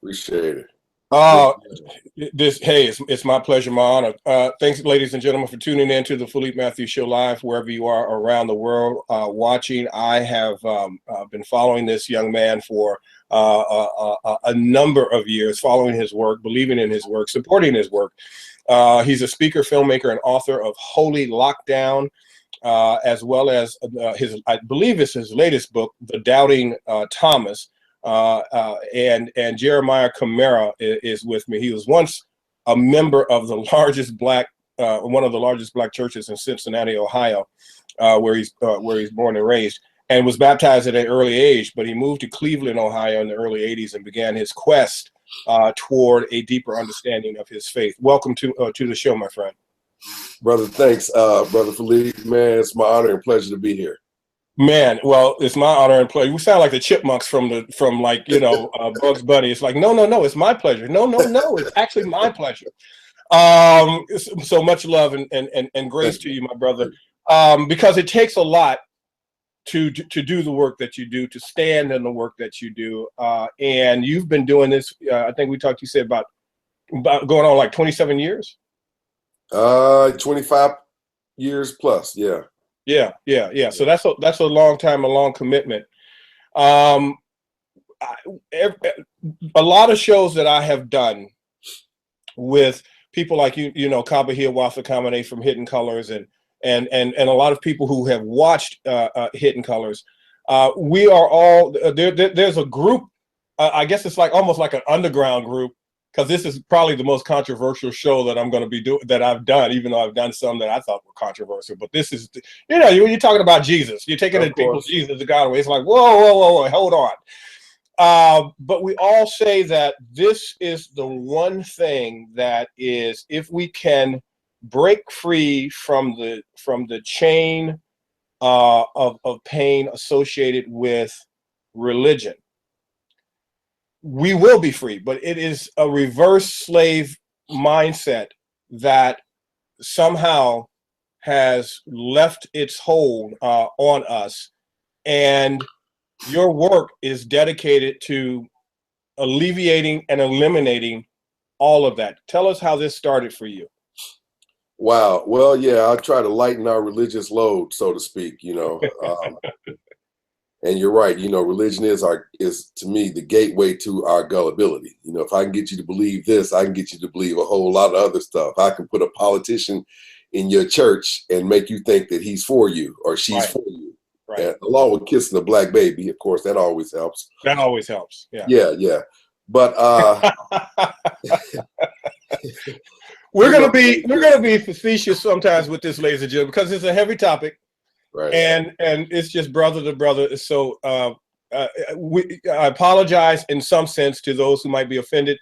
Appreciate it. Uh, hey, it's my pleasure, my honor. Thanks, ladies and gentlemen, for tuning in to the Philippe Matthews Show live, wherever you are around the world watching. I have been following this young man for a number of years, following his work, believing in his work, supporting his work. He's a speaker, filmmaker, and author of Holy Lockdown, as well as I believe it's his latest book, The Doubting Thomas. And Jeremiah Camara is with me. He was once a member of the largest one of the largest black churches in Cincinnati, Ohio, where he's born and raised, and was baptized at an early age. But he moved to Cleveland, Ohio, in the early '80s and began his quest toward a deeper understanding of his faith. Welcome to the show, my friend. Brother, thanks, Brother Philippe. Man, it's my honor and pleasure to be here. Man, well, it's my honor and pleasure. We sound like the chipmunks from like, Bugs Bunny. It's like, no, it's my pleasure. No, it's actually my pleasure. So much love and grace to you, my brother. Because it takes a lot to do the work that you do, to stand in the work that you do. And you've been doing this, I think you said about going on like 27 years? 25 years plus, yeah. Yeah. So that's a long time, a long commitment. A lot of shows that I have done with people like Kabahia Wafa from Hidden Colors and a lot of people who have watched Hidden Colors. We are all there's a group. I guess it's almost like an underground group, because this is probably the most controversial show that I'm going to be doing, that I've done, even though I've done some that I thought were controversial. But this is, when you're talking about Jesus, you're taking people's Jesus to God away. It's like, whoa, hold on. But we all say that this is the one thing that is, if we can break free from the chain of pain associated with religion, we will be free. But it is a reverse slave mindset that somehow has left its hold on us. And your work is dedicated to alleviating and eliminating all of that. Tell us how this started for you. Wow. Well, yeah, I'll try to lighten our religious load, so to speak, And you're right, religion is to me the gateway to our gullibility. If I can get you to believe this, I can get you to believe a whole lot of other stuff. I can put a politician in your church and make you think that he's for you or she's for you. Right. And along with kissing a black baby, of course, that always helps. That always helps. Yeah. Yeah. But we're gonna be facetious sometimes with this, ladies and gentlemen, because it's a heavy topic. Right. And it's just brother to brother. So I apologize in some sense to those who might be offended.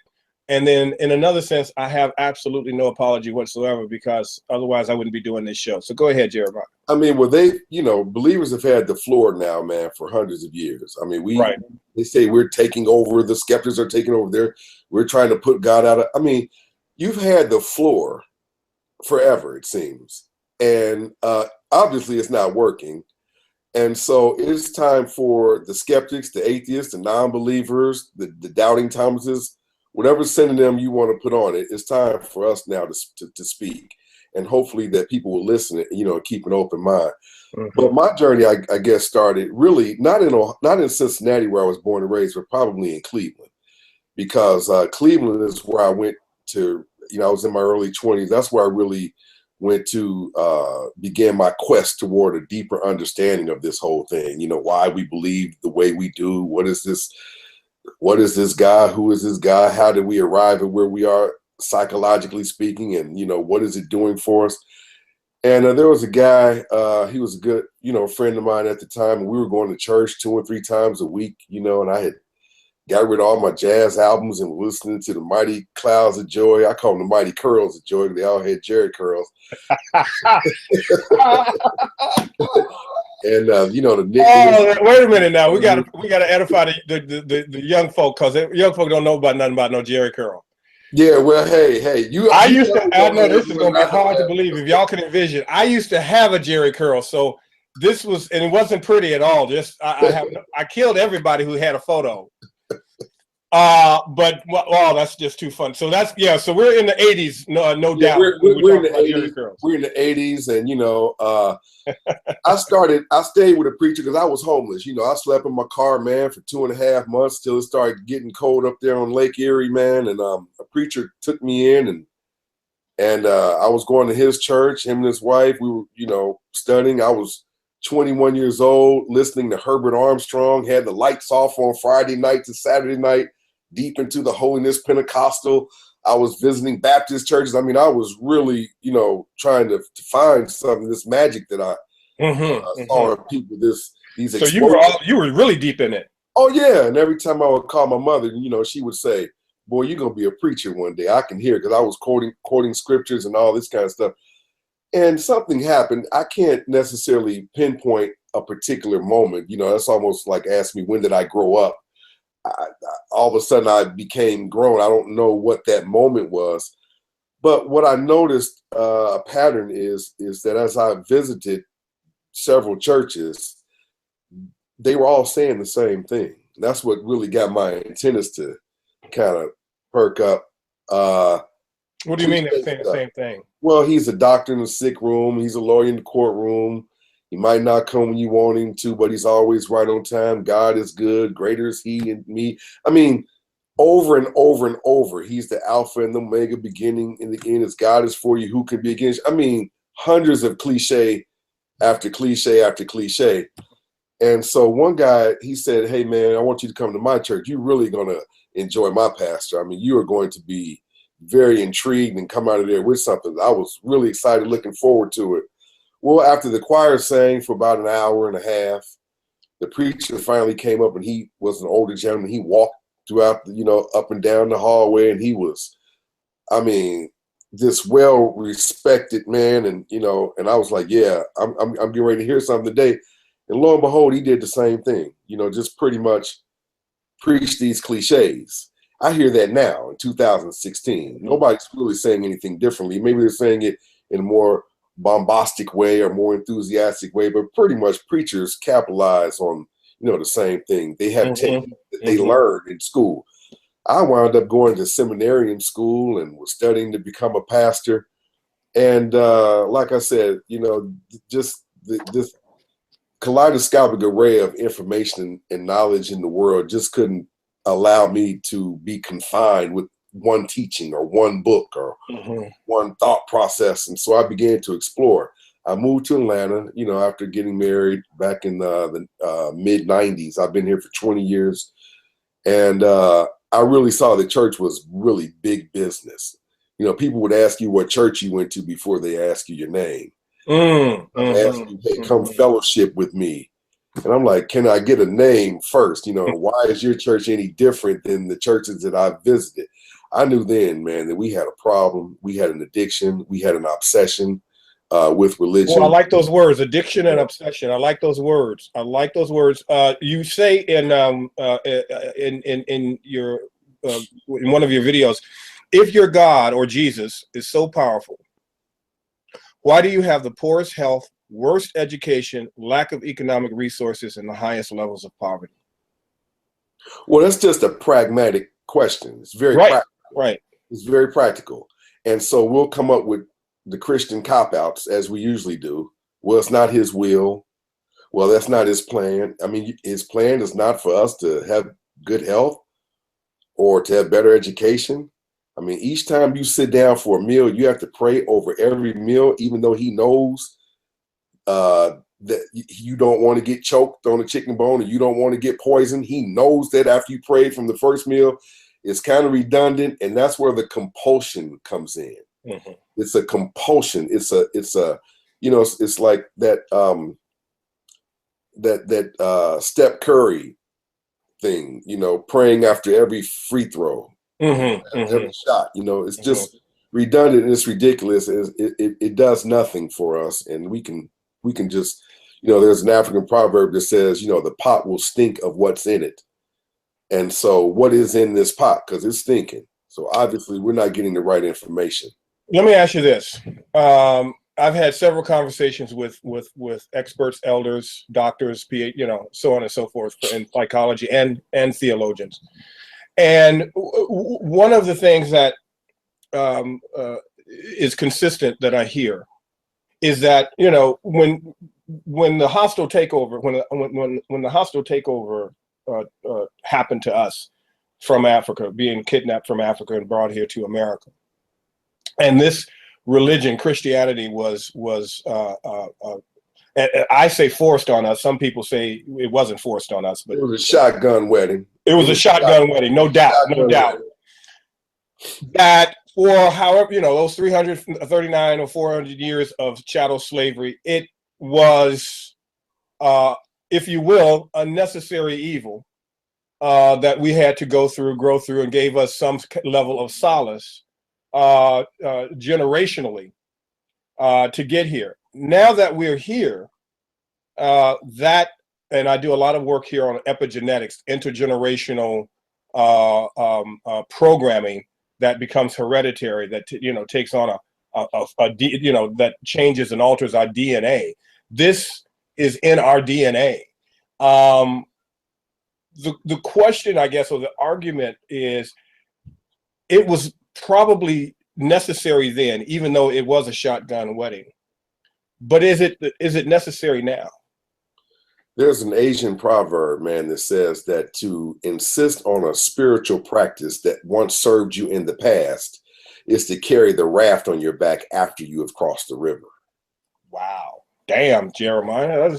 And then in another sense, I have absolutely no apology whatsoever, because otherwise I wouldn't be doing this show. So go ahead, Jeremiah. I mean, well, believers have had the floor now, man, for hundreds of years. I mean, they say we're taking over, the skeptics are taking over there. We're trying to put God out of, you've had the floor forever, it seems. And obviously it's not working. And so it's time for the skeptics, the atheists, the non-believers, the doubting Thomases, whatever synonym you want to put on it, it's time for us now to speak. And hopefully that people will listen, keep an open mind. Mm-hmm. But my journey, I guess, started really not in Cincinnati, where I was born and raised, but probably in Cleveland. Because Cleveland is where I went to, I was in my early 20s. That's where I really went to begin my quest toward a deeper understanding of this whole thing. Why we believe the way we do. What is this God? Who is this God? How did we arrive at where we are, psychologically speaking? And, what is it doing for us? And there was a guy, he was a good, friend of mine at the time. And we were going to church 2 or 3 times a week, and I had got rid of all my jazz albums and listening to the Mighty Clouds of Joy. I call them the Mighty Curls of Joy. They all had Jerry curls. And the Nick. Oh, wait a minute now. We gotta edify the young folk, because young folk don't know about nothing about no Jerry curl. Yeah, well, hey, I know this is gonna be hard to believe if y'all can envision. I used to have a Jerry curl, so this was, and it wasn't pretty at all. Just I killed everybody who had a photo. But wow, that's just too fun. So that's so we're in the 80s, no doubt. We're in the 80s. We're in the 80s, and you know, I stayed with a preacher because I was homeless. You know, I slept in my car, man, for 2.5 months till it started getting cold up there on Lake Erie, man. And a preacher took me in, and I was going to his church. Him and his wife, we were, you know, studying. I was 21 years old, listening to Herbert Armstrong. Had the lights off on Friday night to Saturday night. Deep into the Holiness Pentecostal. I was visiting Baptist churches. I mean, I was really, you know, trying to find something, this magic that I saw in people. These. So you were really deep in it. Oh yeah, and every time I would call my mother, you know, she would say, "Boy, you're gonna be a preacher one day." I can hear it because I was quoting scriptures and all this kind of stuff. And something happened. I can't necessarily pinpoint a particular moment. You know, that's almost like asking me, when did I grow up? All of a sudden I became grown. I don't know what that moment was, but what I noticed a pattern is that as I visited several churches, they were all saying the same thing. That's what really got my antennas to kind of perk up. What do you mean they're saying the same thing? Well, he's a doctor in the sick room. He's a lawyer in the courtroom. He might not come when you want him to, but he's always right on time. God is good. Greater is he and me. I mean, over and over and over, he's the Alpha and the Omega, beginning and the end. As God is for you, who can be against you? I mean, hundreds of cliche after cliche after cliche. And so one guy, he said, "Hey, man, I want you to come to my church. You're really going to enjoy my pastor. I mean, you are going to be very intrigued and come out of there with something." I was really excited, looking forward to it. Well, after the choir sang for about an hour and a half, the preacher finally came up, and he was an older gentleman. He walked throughout, you know, up and down the hallway, and he was, I mean, this well-respected man, and you know, and I was like, yeah, I'm getting ready to hear something today. And lo and behold, he did the same thing. You know, just pretty much preach these cliches. I hear that now in 2016. Nobody's really saying anything differently. Maybe they're saying it in a more bombastic way or more enthusiastic way, but pretty much preachers capitalize on, you know, the same thing. They have techniques that they learned in school. I wound up going to seminarian school and was studying to become a pastor. And like I said, you know, just this kaleidoscopic array of information and knowledge in the world just couldn't allow me to be confined with one teaching or one book or one thought process. And so I began to explore. I moved to Atlanta, you know, after getting married back in the mid 90s. I've been here for 20 years. And I really saw the church was really big business. You know, people would ask you what church you went to before they ask you your name. Ask you, "Hey, come fellowship with me." And I'm like, "Can I get a name first? You know, why is your church any different than the churches that I've visited?" I knew then, man, that we had a problem. We had an addiction. We had an obsession with religion. Well, I like those words, addiction and obsession. I like those words. I like those words. You say in your in one of your videos, if your God or Jesus is so powerful, why do you have the poorest health, worst education, lack of economic resources, and the highest levels of poverty? Well, that's just a pragmatic question. It's very practical. Right. It's very practical. And so we'll come up with the Christian cop-outs as we usually do. Well, it's not his will. Well, that's not his plan. I mean, his plan is not for us to have good health or to have better education. I mean, each time you sit down for a meal, you have to pray over every meal, even though he knows that you don't want to get choked on a chicken bone or you don't want to get poisoned. He knows that after you prayed from the first meal, it's kind of redundant, and that's where the compulsion comes in. It's a compulsion. It's a you know, it's like that Steph Curry thing, you know, praying after every free throw, every shot. You know, it's just redundant and it's ridiculous. It does nothing for us, and we can just, you know, there's an African proverb that says, you know, the pot will stink of what's in it. And so what is in this pot? Because it's stinking. So obviously we're not getting the right information. Let me ask you this. I've had several conversations with experts, elders, doctors, PhD, you know, so on and so forth in psychology and theologians. And one of the things that is consistent that I hear is that, you know, when the hostile takeover, when the hostile takeover happened to us from Africa, being kidnapped from Africa and brought here to America, and this religion, Christianity, was I say forced on us. Some people say it wasn't forced on us, but it was a shotgun wedding. It was a shotgun wedding, no doubt, no doubt. That for however, you know, those 339 or 400 years of chattel slavery, it was, if you will, a necessary evil that we had to go through, grow through, and gave us some level of solace generationally to get here. Now that we're here, and I do a lot of work here on epigenetics, intergenerational programming that becomes hereditary, that takes on that changes and alters our DNA. This is in our DNA. The question, I guess, or the argument is, it was probably necessary then, even though it was a shotgun wedding. But is it necessary now? There's an Asian proverb, man, that says that to insist on a spiritual practice that once served you in the past is to carry the raft on your back after you have crossed the river. Wow. Damn, Jeremiah.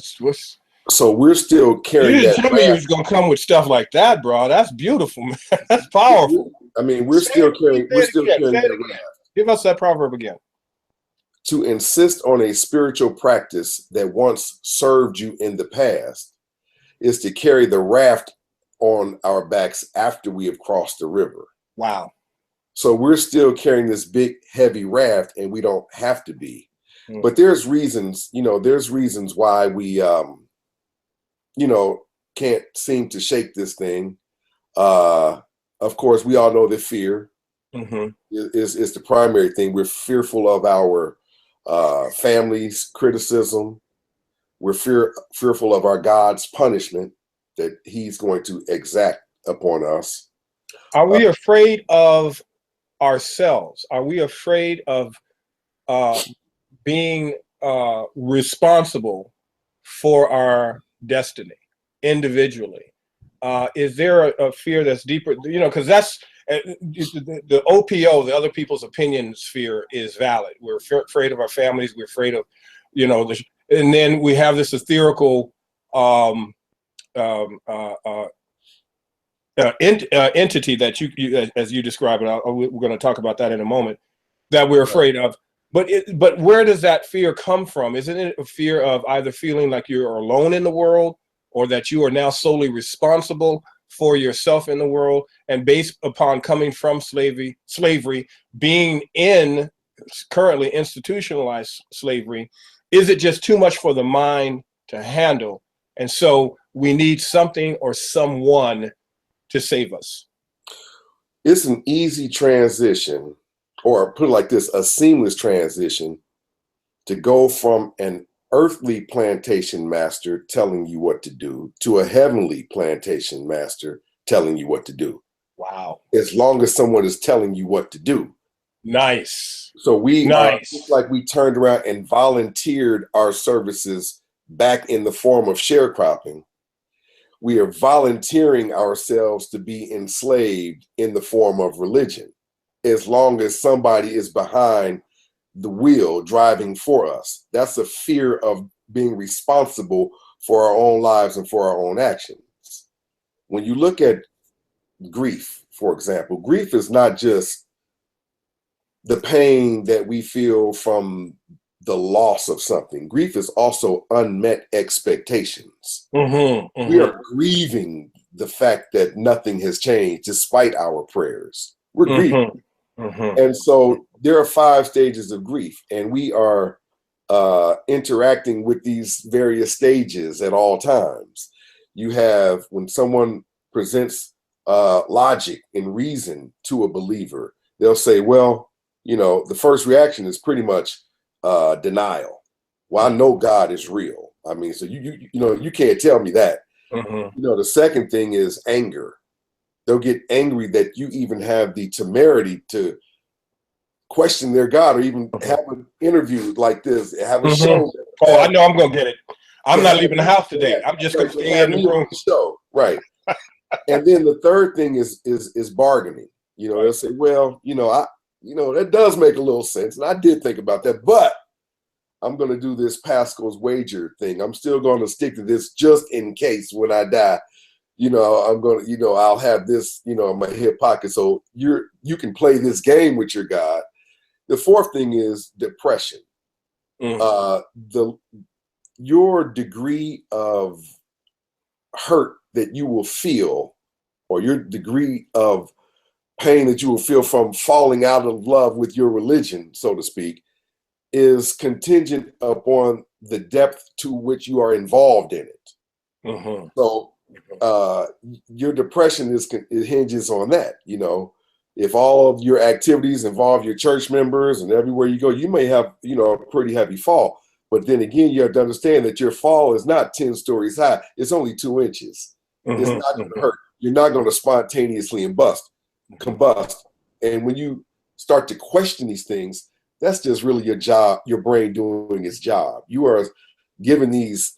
So we're still carrying that. You didn't tell me you was going to come with stuff like that, bro. That's beautiful, man. That's powerful. I mean, we're still carrying that raft. Give us that proverb again. To insist on a spiritual practice that once served you in the past is to carry the raft on our backs after we have crossed the river. Wow. So we're still carrying this big, heavy raft, and we don't have to be. But there's reasons why we, can't seem to shake this thing. Of course, we all know that fear is the primary thing. We're fearful of our family's criticism. We're fearful of our God's punishment that he's going to exact upon us. Are we afraid of ourselves? Are we afraid of being responsible for our destiny individually? Is there a fear that's deeper, because that's the OPO, the other people's opinions fear is valid. We're afraid of our families. We're afraid of, and then we have this etherical entity that you as you describe it. We're going to talk about that in a moment, that we're afraid of. But where does that fear come from? Isn't it a fear of either feeling like you're alone in the world, or that you are now solely responsible for yourself in the world, and based upon coming from slavery, being in currently institutionalized slavery, is it just too much for the mind to handle? And so we need something or someone to save us. It's an easy transition, or put it like this, a seamless transition, to go from an earthly plantation master telling you what to do to a heavenly plantation master telling you what to do. Wow. As long as someone is telling you what to do. Nice. So it's like we turned around and volunteered our services back in the form of sharecropping. We are volunteering ourselves to be enslaved in the form of religion, as long as somebody is behind the wheel driving for us. That's a fear of being responsible for our own lives and for our own actions. When you look at grief, for example, grief is not just the pain that we feel from the loss of something. Grief is also unmet expectations. We are grieving the fact that nothing has changed despite our prayers. We're grieving. And so there are 5 stages of grief, and we are interacting with these various stages at all times. You have, when someone presents logic and reason to a believer, they'll say, well, the first reaction is pretty much denial. Well, I know God is real. I mean, so you can't tell me that. The second thing is anger. they'll get angry that you even have the temerity to question their God, or even have an interview like this, have a show. Oh, I know I'm gonna get it. I'm not leaving the house today. I'm just gonna stay in the room. Show, right. And then the third thing is bargaining. You know, they'll say, well, that does make a little sense. And I did think about that, but I'm going to do this Pascal's wager thing. I'm still going to stick to this just in case when I die, I'm going to, I'll have this, in my hip pocket. So you can play this game with your God. The fourth thing is depression. Your degree of hurt that you will feel, or your degree of pain that you will feel from falling out of love with your religion, so to speak, is contingent upon the depth to which you are involved in it. So your depression it hinges on that. If all of your activities involve your church members and everywhere you go, you may have a pretty heavy fall. But then again, you have to understand that your fall is not 10 stories high. It's only 2 inches. It's not going to hurt. You're not going to spontaneously combust. And when you start to question these things, that's just really your job, your brain doing its job. You are given these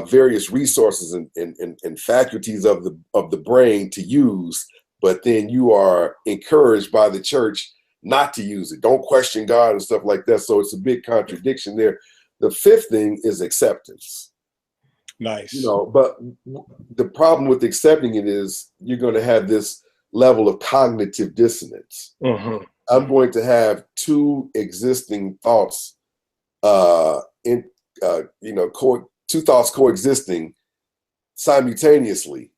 various resources and faculties of the brain to use, but then you are encouraged by the church not to use it. Don't question God and stuff like that. So it's a big contradiction there. The fifth thing is acceptance. Nice. But the problem with accepting it is you're going to have this level of cognitive dissonance. I'm going to have 2 existing thoughts, two thoughts coexisting simultaneously.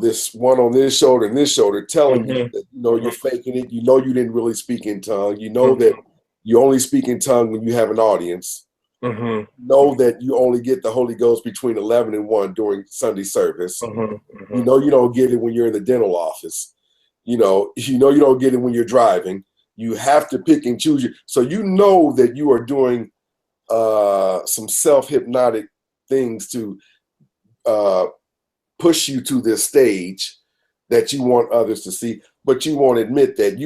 This one on this shoulder and this shoulder telling you that you're faking it. You didn't really speak in tongue. That you only speak in tongue when you have an audience. Know that you only get the Holy Ghost between 11 and 1 during Sunday service. You don't get it when you're in the dental office. You don't get it when you're driving. You have to pick and choose. So that you are doing some self-hypnotic things to push you to this stage that you want others to see, but you won't admit that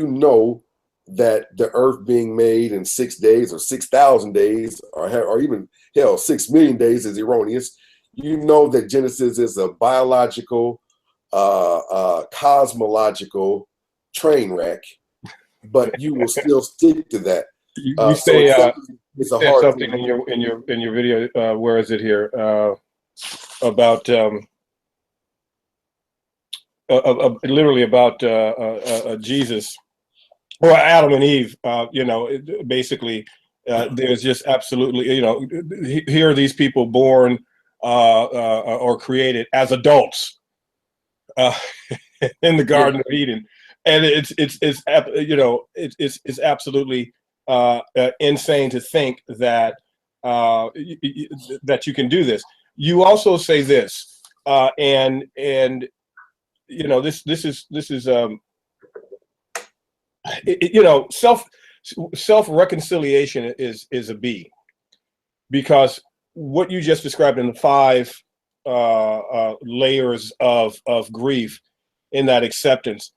that the earth being made in 6 days or 6,000 days or even 6 million days is erroneous. That Genesis is a biological, cosmological train wreck, but you will still stick to that. You say it's a hard something thing. in your video. Where is it here? About literally about Jesus. Or Adam and Eve, basically, there's just absolutely, here are these people born or created as adults in the Garden of Eden, and it's absolutely insane to think that that you can do this. You also say this, and this is. Self-reconciliation is a B, because what you just described in the 5 layers of grief in that acceptance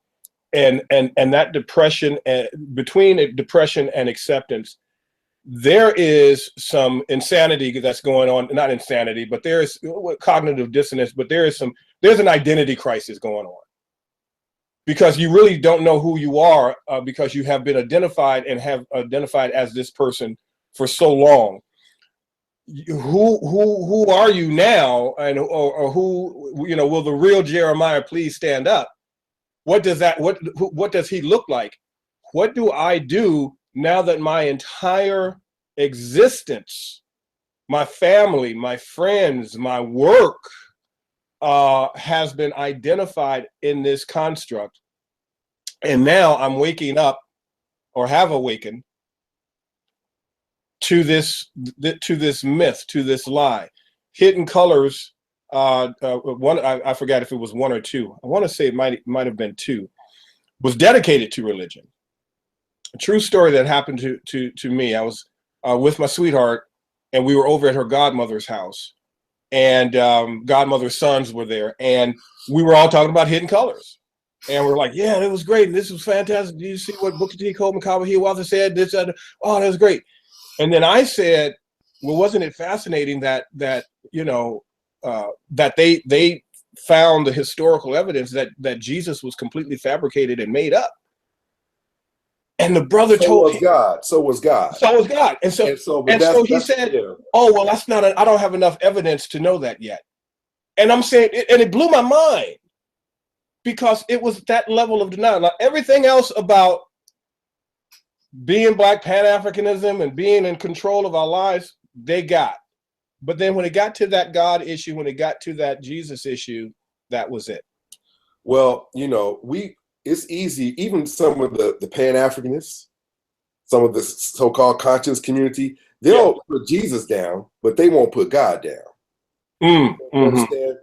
and that depression, between depression and acceptance, there is some insanity that's going on. Not insanity, but there's cognitive dissonance, but there's an identity crisis going on. Because you really don't know who you are, because you have been identified as this person for so long. Who are you now, and or who will the real Jeremiah please stand up? What does he look like? What do I do now that my entire existence, my family, my friends, my work, has been identified in this construct, and now I'm waking up, or have awakened, to this myth, to this lie. Hidden Colors, I forgot if it was 1 or 2. I want to say it might have been 2. Was dedicated to religion. A true story that happened to me. I was with my sweetheart, and we were over at her godmother's house. And godmother's sons were there, and we were all talking about Hidden Colors. And we're like, yeah, that was great. And this was fantastic. Did you see what Booker T. Coleman, Kabahia Walther said? This, oh, that was great. And then I said, well, wasn't it fascinating that you know, that they found the historical evidence that Jesus was completely fabricated and made up? And the brother told him, God. So was God. So was God. And so he said, yeah. Oh, well, that's not, I don't have enough evidence to know that yet. And I'm saying, and it blew my mind, because it was that level of denial. Now, everything else about being Black, Pan-Africanism, and being in control of our lives, they got. But then when it got to that God issue, when it got to that Jesus issue, that was it. Well, you know, it's easy, even some of the Pan-Africanists, some of the so-called conscious community, they'll put Jesus down, but they won't put God down. Understand?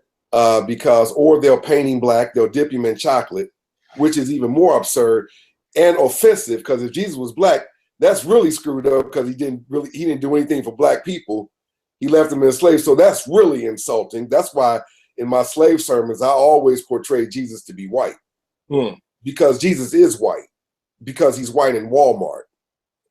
Because, or they'll paint him black, they'll dip him in chocolate, which is even more absurd and offensive, because if Jesus was black, that's really screwed up, because he didn't do anything for black people. He left them enslaved. So that's really insulting. That's why in my slave sermons, I always portray Jesus to be white. Because Jesus is white, because he's white in Walmart.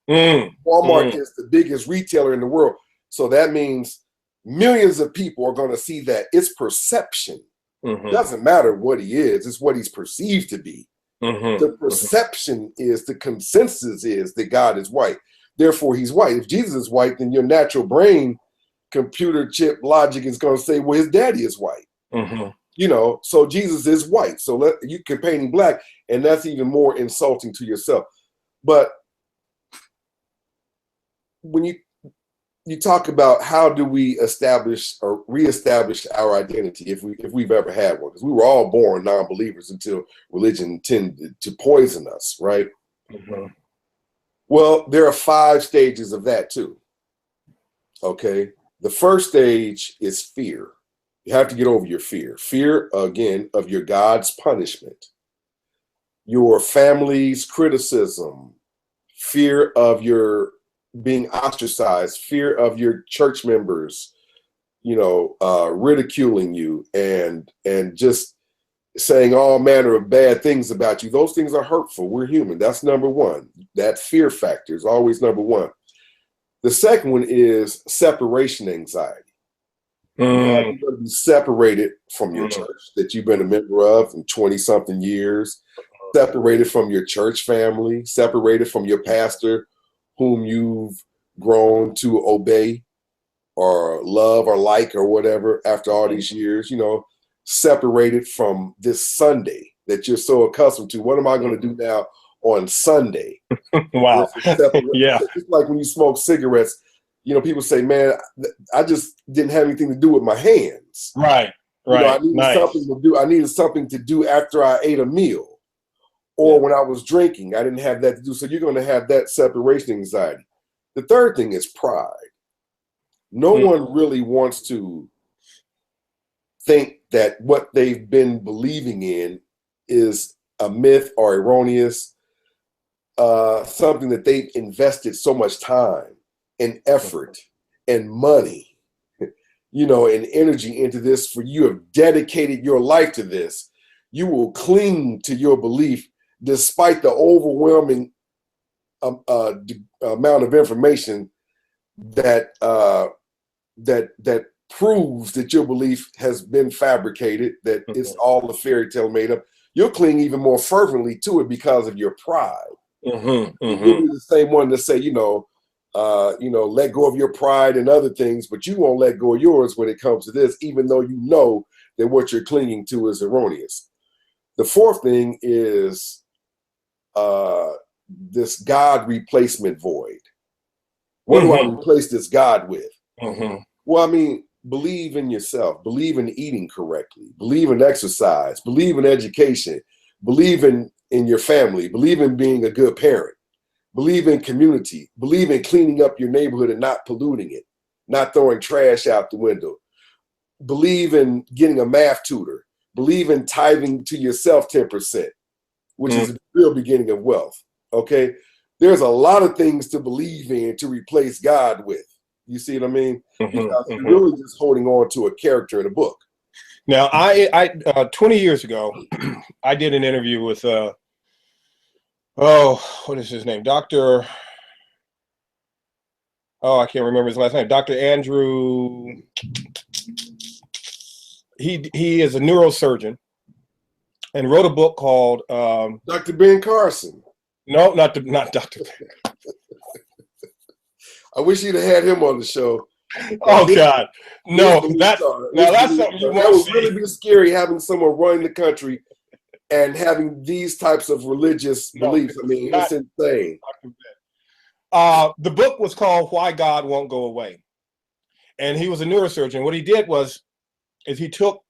Walmart is the biggest retailer in the world. So that means millions of people are going to see that. It's perception. It doesn't matter what he is, it's what he's perceived to be. The perception is, the consensus is that God is white. Therefore, he's white. If Jesus is white, then your natural brain computer chip logic is going to say, well, his daddy is white. You know, so Jesus is white. So you can paint him black, and that's even more insulting to yourself. But when you talk about how do we establish or reestablish our identity, if we've ever had one, because we were all born non-believers until religion tended to poison us, right? Well, there are 5 stages of that too. Okay, the first stage is fear. You have to get over your fear. Fear, again, of your God's punishment, your family's criticism, fear of your being ostracized, fear of your church members, you know, ridiculing you and just saying all manner of bad things about you. Those things are hurtful. We're human. That's number one. That fear factor is always number one. The second one is separation anxiety. You're going to be separated from your church that you've been a member of in 20-something years, separated from your church family, separated from your pastor whom you've grown to obey or love or like or whatever after all these years, you know, separated from this Sunday that you're so accustomed to. What am I going to do now on Sunday? Wow. Yeah. It's like when you smoke cigarettes, you know, people say, man, I just didn't have anything to do with my hands. Right. You know, I needed something to do. I needed something to do after I ate a meal, or when I was drinking, I didn't have that to do. So you're going to have that separation anxiety. The third thing is pride. No one really wants to think that what they've been believing in is a myth or erroneous, something that they've invested so much time and effort and money, you know, and energy into this. For you have dedicated your life to this. You will cling to your belief despite the overwhelming amount of information that that proves that your belief has been fabricated, that it's all a fairy tale made up. You'll cling even more fervently to it because of your pride. You'll be the same one to say, you know, let go of your pride and other things, but you won't let go of yours when it comes to this, even though you know that what you're clinging to is erroneous. The fourth thing is this God replacement void. What do I replace this God with? Well, I mean, believe in yourself, believe in eating correctly, believe in exercise, believe in education, believe in your family, believe in being a good parent, believe in community, believe in cleaning up your neighborhood and not polluting it, not throwing trash out the window, believe in getting a math tutor, believe in tithing to yourself 10%, which is the real beginning of wealth. Okay, there's a lot of things to believe in to replace God with. You see what I mean? Because you're really just holding on to a character in a book. Now, 20 years ago, I did an interview with, what is his name? I can't remember his last name. Dr. Andrew, he is a neurosurgeon and wrote a book called Dr. Ben Carson. No, not Dr. Ben. I wish you'd have had him on the show. Oh God, no! That's something you won't see. That would really be scary, having someone running the country and having these types of religious beliefs. I mean, it's insane. The book was called "Why God Won't Go Away," and he was a neurosurgeon. What he did is he took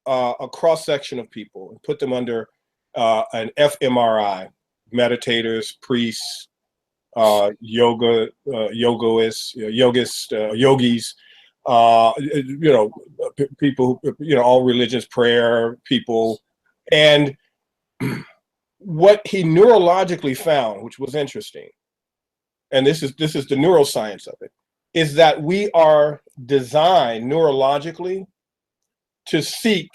a cross section of people and put them under an fMRI: meditators, priests, yogis, people, all religions, prayer people. And what he neurologically found, which was interesting, and this is the neuroscience of it, is that we are designed neurologically to seek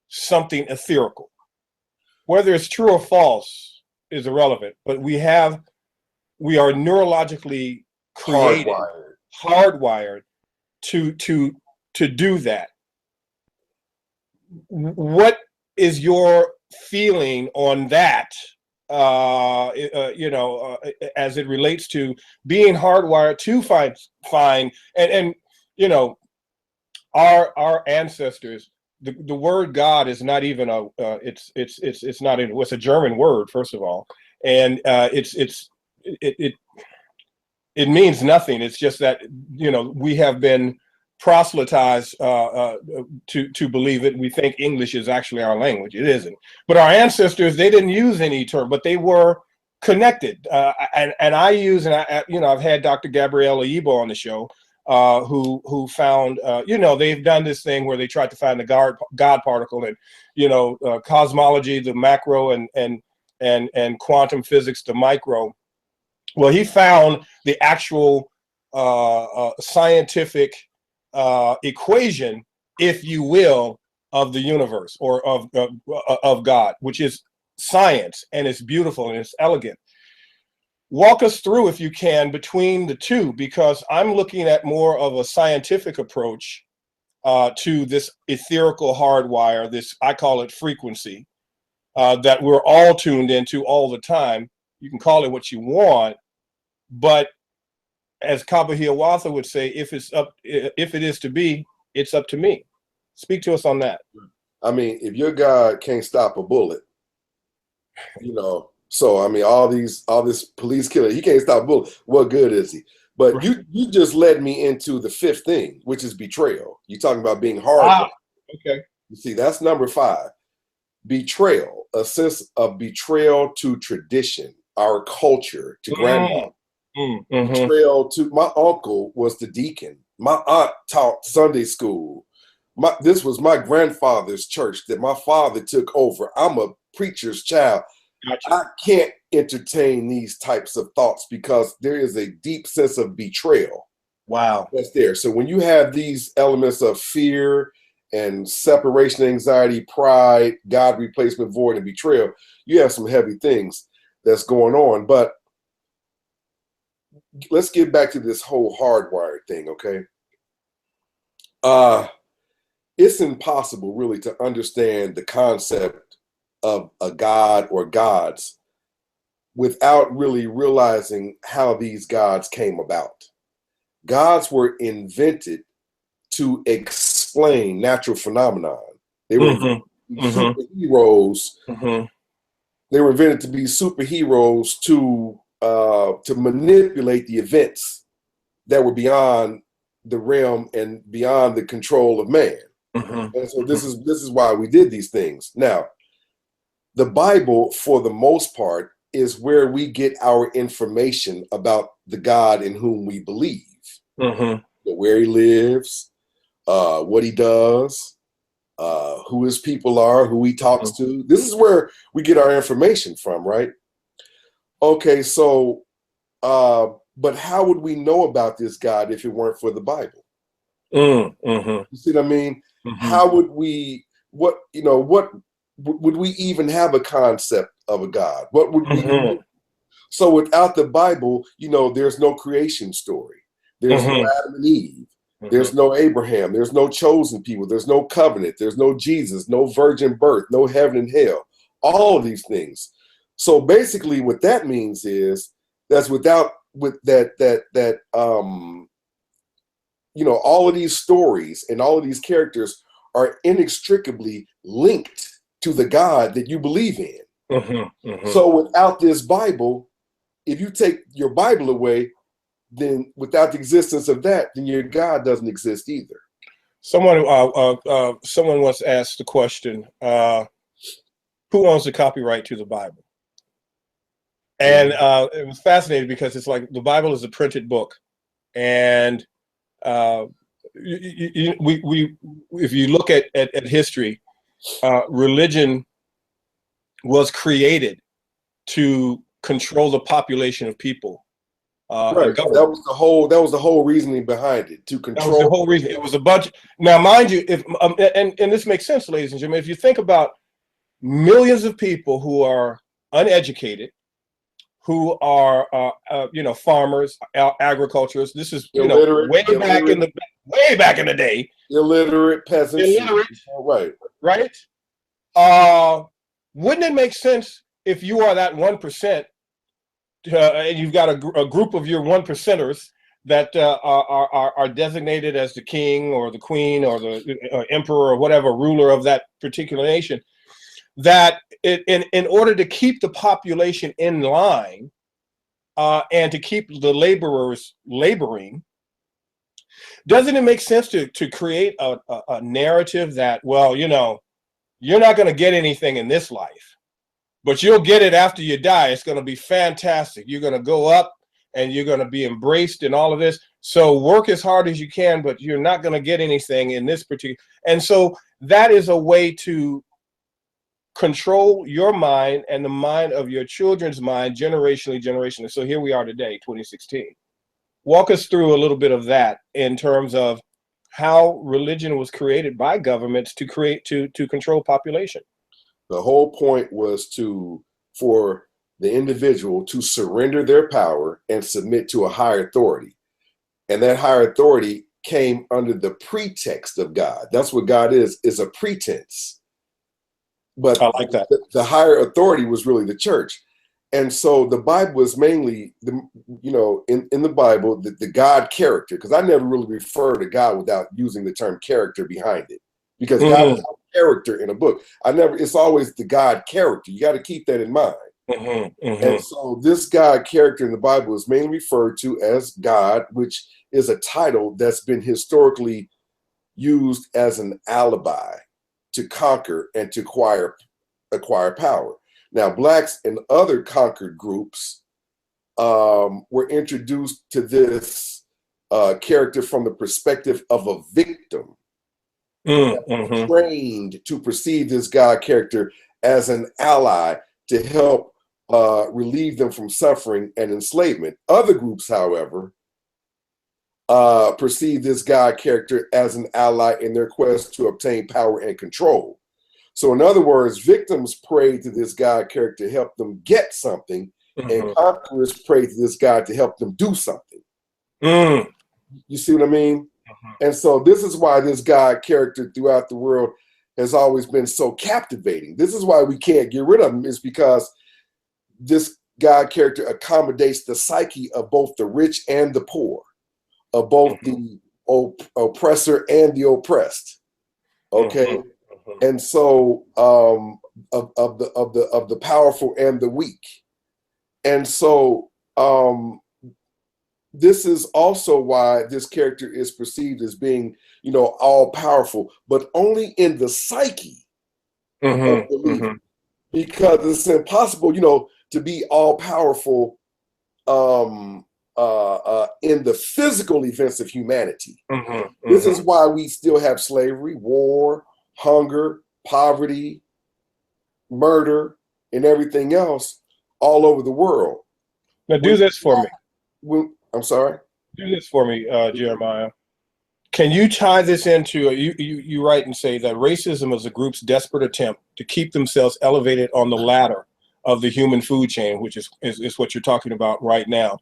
something etherical. Whether it's true or false is irrelevant, but we are neurologically created, hardwired to do that. What is your feeling on that? As it relates to being hardwired to find and our ancestors. The word God is not even it's not in, it's a German word, first of all, and it means nothing. It's just that we have been proselytized to believe it. We think English is actually our language. It isn't. But our ancestors, they didn't use any term, but they were connected. And I've had Dr. Gabriella Yibo on the show, who found they've done this thing where they tried to find the God particle, and cosmology, the macro, and quantum physics, the micro. Well, he found the actual scientific equation, if you will, of the universe, or of God, which is science, and it's beautiful and it's elegant. Walk us through, if you can, between the two, because I'm looking at more of a scientific approach to this etherical hardwire, this, I call it frequency, that we're all tuned into all the time. You can call it what you want, but as Kaba Hiawatha would say, if it is to be, it's up to me. Speak to us on that. I mean, if your God can't stop a bullet, so I mean, all this police killer, he can't stop a bullet. What good is he? But right. you just led me into the fifth thing, which is betrayal. You're talking about being hard. Okay. You see, that's number 5. Betrayal, a sense of betrayal to tradition, our culture, to grandma. Mm-hmm. Betrayal to my uncle was the deacon. My aunt taught Sunday school. This was my grandfather's church that my father took over. I'm a preacher's child. Gotcha. I can't entertain these types of thoughts because there is a deep sense of betrayal. Wow. That's there. So when you have these elements of fear and separation anxiety, pride, God replacement, void, and betrayal, you have some heavy things that's going on. But let's get back to this whole hardwired thing, okay? It's impossible really to understand the concept of a God or gods without really realizing how these gods came about. Gods were invented to explain natural phenomenon. They were superheroes. Mm-hmm. They were invented to be superheroes to manipulate the events that were beyond the realm and beyond the control of man. Mm-hmm. And so this is why we did these things. Now, the Bible, for the most part, is where we get our information about the God in whom we believe. Mm-hmm. Where he lives, what he does, who his people are, who he talks to. This is where we get our information from, right? Okay, so, but how would we know about this God if it weren't for the Bible? You see what I mean? How would we, what would we even have a concept of a God? What would we? So without the Bible, there's no creation story. There's no Adam and Eve. There's no Abraham. There's no chosen people. There's no covenant. There's no Jesus, no virgin birth, no heaven and hell. All of these things. So basically what that means is that's all of these stories and all of these characters are inextricably linked to the God that you believe in. So without this Bible, if you take your Bible away, then without the existence of that, then your God doesn't exist either. Someone once asked the question, who owns the copyright to the Bible? And it was fascinating because it's like the Bible is a printed book, and if you look at history, religion was created to control the population of people. Right. That was the whole reasoning behind it, to control. That was the whole reason. It was a bunch. Now, mind you, if and this makes sense, ladies and gentlemen, if you think about millions of people who are uneducated, who are farmers, agriculturists. This is way back in the day. Illiterate peasants. Right. Wouldn't it make sense if you are that 1%, and you've got a group of your 1%ers that are designated as the king or the queen or the emperor or whatever ruler of that particular nation, that in order to keep the population in line and to keep the laborers laboring, doesn't it make sense to create a narrative that, well, you're not going to get anything in this life, but you'll get it after you die. It's going to be fantastic. You're going to go up and you're going to be embraced in all of this. So work as hard as you can, but you're not going to get anything in this particular. And so that is a way to control your mind and the mind of your children's mind generationally. So here we are today, 2016. Walk us through a little bit of that in terms of how religion was created by governments to control population. The whole point was for the individual to surrender their power and submit to a higher authority. And that higher authority came under the pretext of God. That's what God is a pretense. But I like that. The higher authority was really the church. And so the Bible is mainly, in the Bible, the God character, because I never really refer to God without using the term character behind it, because God is a character in a book. It's always the God character. You got to keep that in mind. And so this God character in the Bible is mainly referred to as God, which is a title that's been historically used as an alibi to conquer and to acquire power. Now, blacks and other conquered groups were introduced to this character from the perspective of a victim, trained to perceive this God character as an ally to help relieve them from suffering and enslavement. Other groups, however, perceive this God character as an ally in their quest to obtain power and control. So in other words, victims prayed to this God character to help them get something, and conquerors prayed to this God to help them do something. You see what I mean? And so this is why this God character throughout the world has always been so captivating. This is why we can't get rid of him, is because this God character accommodates the psyche of both the rich and the poor, of both the oppressor and the oppressed. Okay. And so of the powerful and the weak. And so this is also why this character is perceived as being, all powerful, but only in the psyche of the believer. Because it's impossible, to be all powerful in the physical events of humanity. This is why we still have slavery, war, hunger, poverty, murder, and everything else all over the world. Now do this for me. I'm sorry? Do this for me, Jeremiah. Can you tie this into, you write and say that racism is a group's desperate attempt to keep themselves elevated on the ladder of the human food chain, which is what you're talking about right now.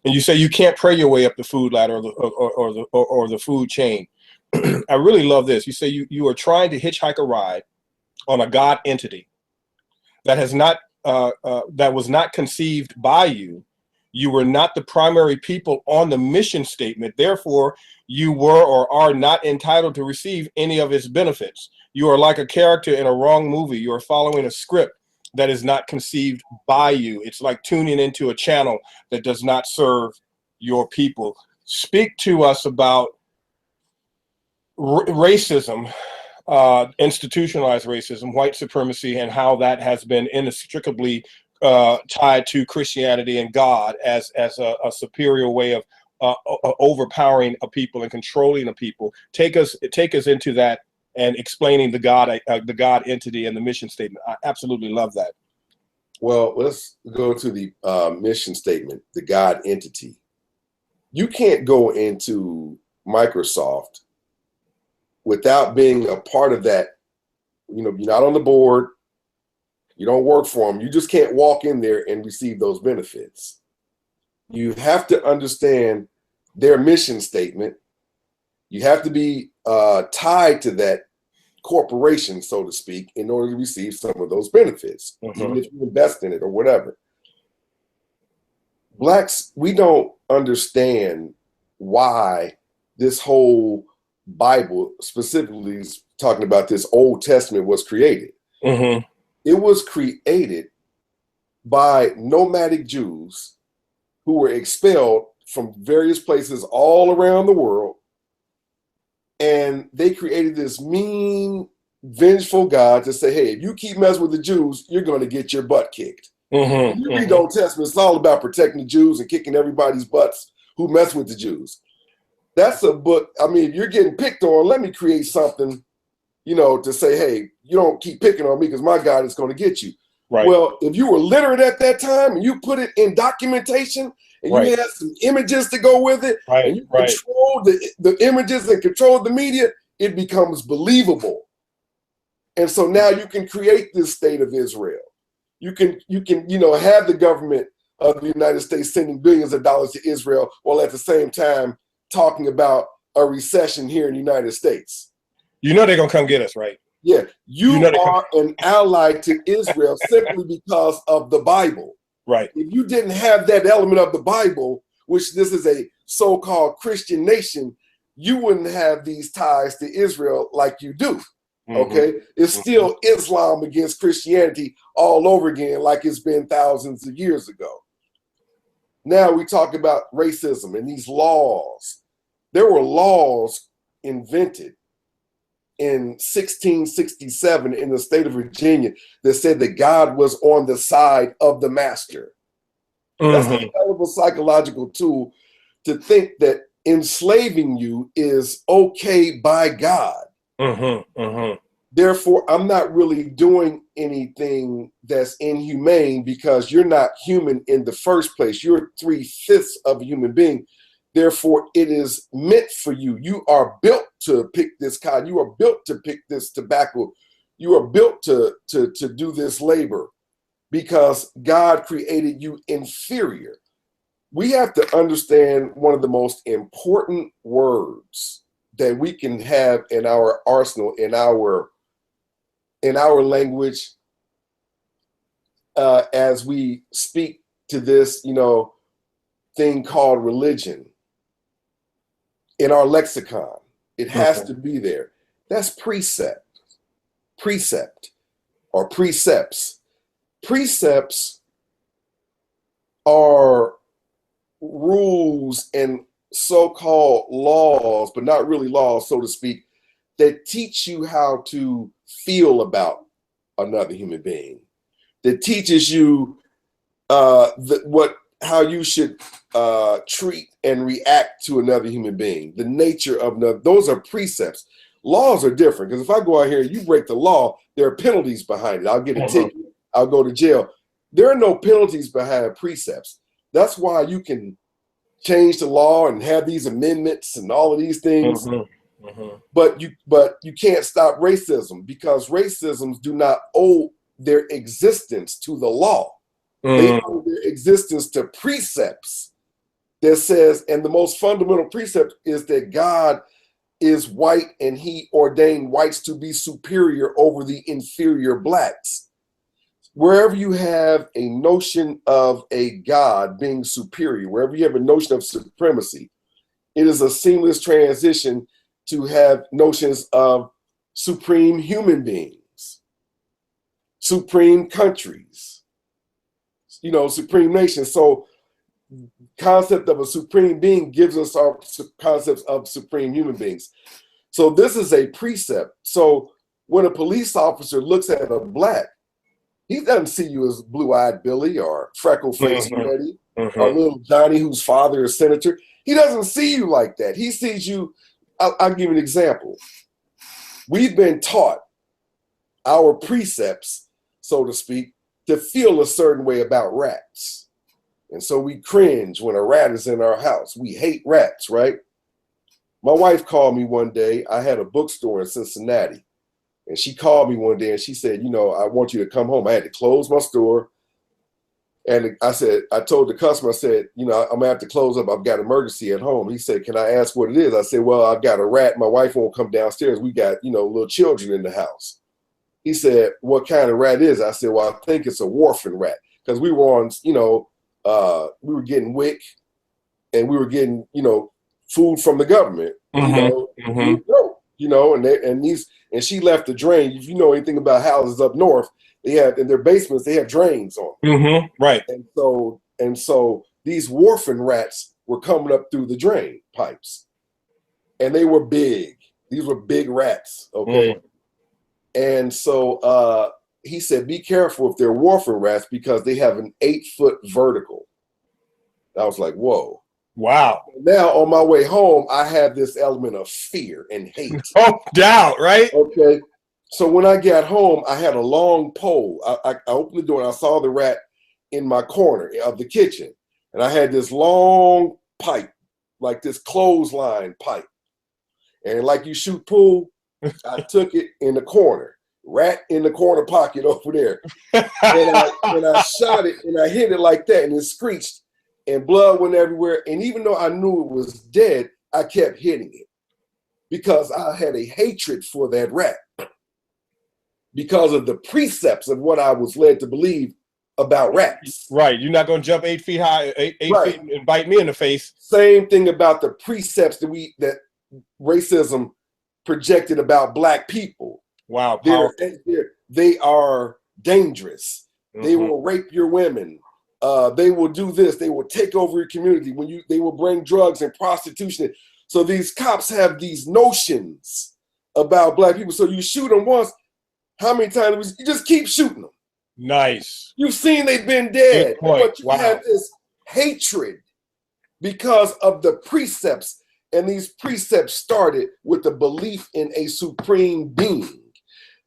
And you say you can't pray your way up the food ladder or the food chain. I really love this. You say you are trying to hitchhike a ride on a God entity that has not that was not conceived by you. You were not the primary people on the mission statement. Therefore, you were or are not entitled to receive any of its benefits. You are like a character in a wrong movie. You are following a script that is not conceived by you. It's like tuning into a channel that does not serve your people. Speak to us about racism, institutionalized racism, white supremacy, and how that has been inextricably tied to Christianity and God as a superior way of overpowering a people and controlling a people. Take us into that and explaining the God entity and the mission statement. I absolutely love that. Well, let's go to the mission statement, the God entity. You can't go into Microsoft without being a part of that. You know, you're not on the board. You don't work for them. You just can't walk in there and receive those benefits. You have to understand their mission statement. You have to be tied to that corporation, so to speak, in order to receive some of those benefits, even if you invest in it or whatever. Blacks, we don't understand why this whole Bible, specifically is talking about this Old Testament, was created. It was created by nomadic Jews who were expelled from various places all around the world. And they created this mean, vengeful God to say, hey, if you keep messing with the Jews, you're going to get your butt kicked. You read the Old Testament, it's all about protecting the Jews and kicking everybody's butts who mess with the Jews. That's a book. I mean, if you're getting picked on, let me create something, you know, to say, hey, you don't keep picking on me because my God is going to get you. Right. Well, if you were literate at that time and you put it in documentation and you had some images to go with it, and you control the images and control the media, it becomes believable. And so now you can create this state of Israel. You can, you know, have the government of the United States sending billions of dollars to Israel while at the same time talking about a recession here in the United States. You know they're going to come get us, right? Yeah. You are an ally to Israel simply because of the Bible. Right. If you didn't have that element of the Bible, which this is a so-called Christian nation, you wouldn't have these ties to Israel like you do. Okay. It's still Islam against Christianity all over again, like it's been thousands of years ago. Now we talk about racism and these laws. There were laws invented in 1667 in the state of Virginia that said that God was on the side of the master. That's a hell of a psychological tool to think that enslaving you is okay by God. Therefore, I'm not really doing anything that's inhumane because you're not human in the first place. You're 3/5 of a human being. Therefore, it is meant for you. You are built to pick this cotton. You are built to pick this tobacco. You are built to do this labor because God created you inferior. We have to understand one of the most important words that we can have in our arsenal, in our language, as we speak to this, you know, thing called religion. In our lexicon, it has to be there. That's precept, or precepts. Precepts are rules and so-called laws, but not really laws, so to speak, that teach you how to feel about another human being, that teaches you how you should treat and react to another human being, the nature of another. Those are precepts. Laws are different, because if I go out here and you break the law, there are penalties behind it. I'll get a ticket. I'll go to jail. There are no penalties behind precepts. That's why you can change the law and have these amendments and all of these things. But you can't stop racism, because racisms do not owe their existence to the law. They owe their existence to precepts that says, and the most fundamental precept is that God is white and he ordained whites to be superior over the inferior blacks. Wherever you have a notion of a God being superior, wherever you have a notion of supremacy, it is a seamless transition to have notions of supreme human beings, supreme countries, supreme nations. So concept of a supreme being gives us our concepts of supreme human beings. So this is a precept. So when a police officer looks at a black, he doesn't see you as blue-eyed Billy or freckle-faced Freddie or little Johnny whose father is senator. He doesn't see you like that. He sees you. I'll give you an example. We've been taught our precepts, so to speak, to feel a certain way about rats. And so we cringe when a rat is in our house. We hate rats, right? My wife called me one day. I had a bookstore in Cincinnati. And she called me one day and she said, I want you to come home. I had to close my store. And I told the customer, I said, I'm going to have to close up. I've got an emergency at home. He said, can I ask what it is? I said, well, I've got a rat. My wife won't come downstairs. We got, little children in the house. He said, what kind of rat is it? I said, well, I think it's a wharfing rat. Because we were on, we were getting WIC and we were getting, food from the government, and she left the drain. If you know anything about houses up north, they have in their basements, they have drains on them. Right. And so these wharfing rats were coming up through the drain pipes, and they were big. These were big rats. Okay. And so he said, be careful if they're wharfing rats because they have an 8-foot vertical. I was like, whoa. Wow. Now on my way home, I have this element of fear and hate. Oh, doubt, right? Okay. So when I got home, I had a long pole. I opened the door and I saw the rat in my corner of the kitchen. And I had this long pipe, like this clothesline pipe. And like you shoot pool, I took it in the corner. Rat in the corner pocket over there. and I shot it and I hit it like that and it screeched. And blood went everywhere. And even though I knew it was dead, I kept hitting it because I had a hatred for that rat because of the precepts of what I was led to believe about rats. Right. You're not going to jump 8 feet high, eight feet and bite me in the face. Same thing about the precepts that racism projected about black people. Wow. They are dangerous. They will rape your women. They will do this. They will take over your community. They will bring drugs and prostitution. So these cops have these notions about black people. So you shoot them once. How many times? You just keep shooting them. Nice. You've seen they've been dead, but you have this hatred because of the precepts. And these precepts started with the belief in a supreme being.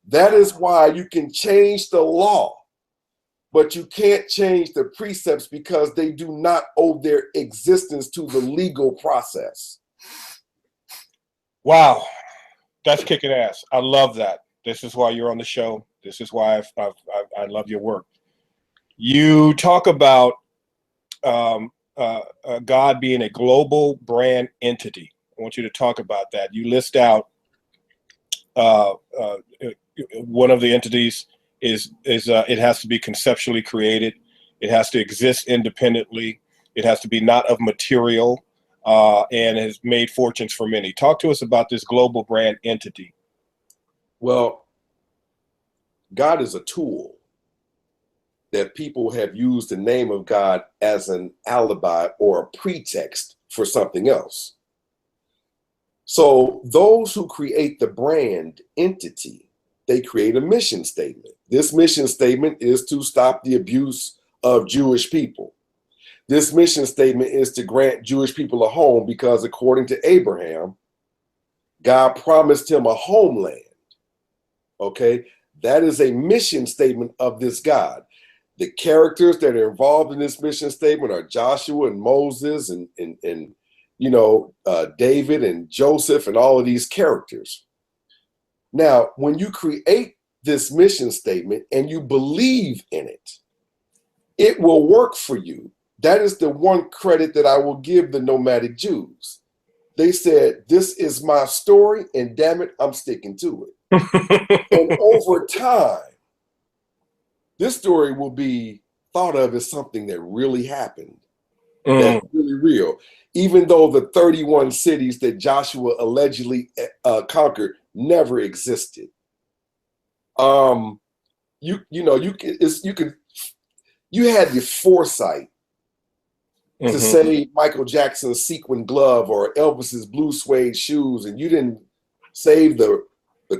That is why you can change the law, but you can't change the precepts because they do not owe their existence to the legal process. Wow. That's kicking ass. I love that. This is why you're on the show. This is why I love your work. You talk about God being a global brand entity. I want you to talk about that. You list out one of the entities is it has to be conceptually created. It has to exist independently. It has to be not of material and has made fortunes for many. Talk to us about this global brand entity. Well, God is a tool that people have used the name of God as an alibi or a pretext for something else. So those who create the brand entity, they create a mission statement. This mission statement is to stop the abuse of Jewish people. This mission statement is to grant Jewish people a home because according to Abraham, God promised him a homeland. Okay, that is a mission statement of this God. The characters that are involved in this mission statement are Joshua and Moses and David and Joseph and all of these characters. Now, when you create this mission statement and you believe in it, it will work for you. That is the one credit that I will give the nomadic Jews. They said, this is my story, and damn it, I'm sticking to it. And over time, this story will be thought of as something that really happened. That's really real. Even though the 31 cities that Joshua allegedly conquered never existed. You had the foresight to say Michael Jackson's sequin glove or Elvis's blue suede shoes, and you didn't save the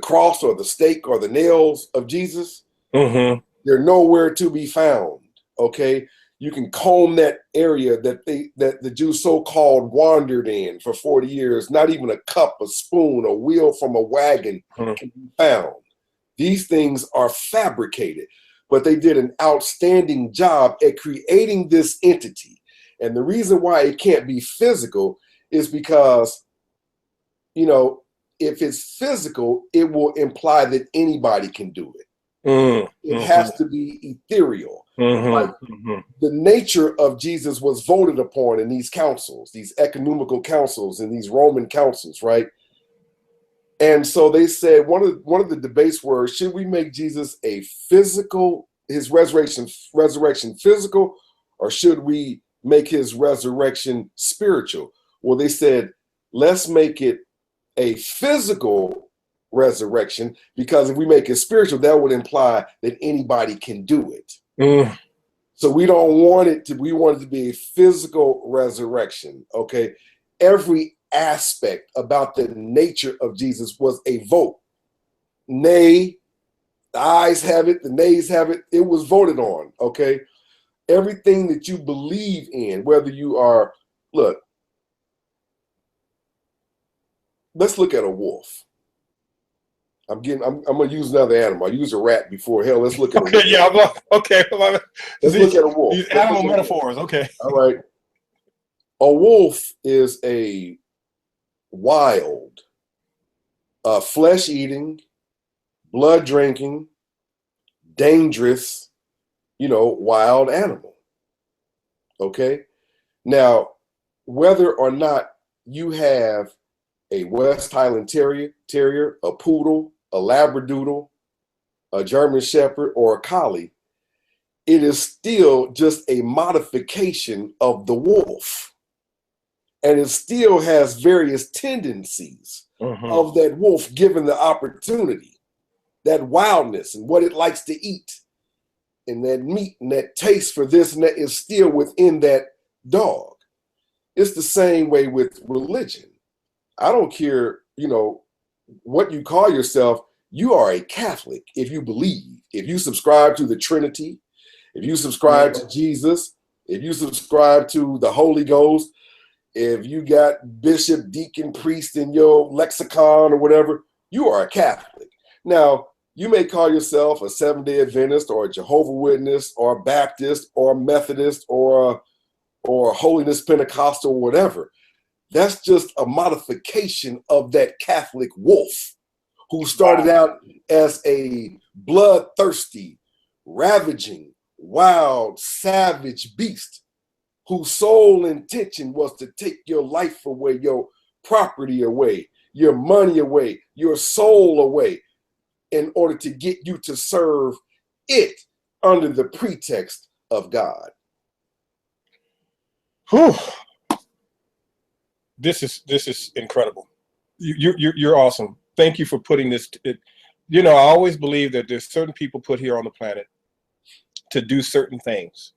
cross or the stake or the nails of Jesus. They're nowhere to be found. Okay, you can comb that area that the Jews so-called wandered in for 40 years. Not even a cup, a spoon, a wheel from a wagon can be found. These things are fabricated, but they did an outstanding job at creating this entity. And the reason why it can't be physical is because, if it's physical, it will imply that anybody can do it. It has to be ethereal. Like the nature of Jesus was voted upon in these councils, these ecumenical councils and these Roman councils, right? And so they said one of the debates were, should we make Jesus his resurrection physical, or should we make his resurrection spiritual? Well, they said, let's make it a physical resurrection, because if we make it spiritual, that would imply that anybody can do it. So we don't want it to, we want it to be a physical resurrection. Okay. Every aspect about the nature of Jesus was a vote. Nay, the ayes have it, the nays have it. It was voted on. Okay. Everything that you believe in, whether you are, look, let's look at a wolf. I'm gonna use another animal. I used a rat before. Hell, let's look at a wolf. Okay. Let's look at a wolf. These animal metaphors. Okay. All right. A wolf is a wild, flesh-eating, blood-drinking, dangerous, wild animal. Okay. Now, whether or not you have a West Highland Terrier, a Poodle, a Labradoodle, a German Shepherd, or a Collie, it is still just a modification of the wolf. And it still has various tendencies of that wolf given the opportunity, that wildness and what it likes to eat, and that meat and that taste for this and that is still within that dog. It's the same way with religion. I don't care, what you call yourself, you are a Catholic if you believe, if you subscribe to the Trinity, if you subscribe to Jesus, if you subscribe to the Holy Ghost, if you got bishop, deacon, priest in your lexicon or whatever, you are a Catholic. Now, you may call yourself a Seventh-day Adventist or a Jehovah's Witness or a Baptist or a Methodist or a Holiness Pentecostal, whatever. That's just a modification of that Catholic wolf who started out as a bloodthirsty, ravaging, wild, savage beast whose sole intention was to take your life away, your property away, your money away, your soul away, in order to get you to serve it under the pretext of God. Whew. This is incredible. You're awesome. Thank you for putting this. I always believe that there's certain people put here on the planet to do certain things,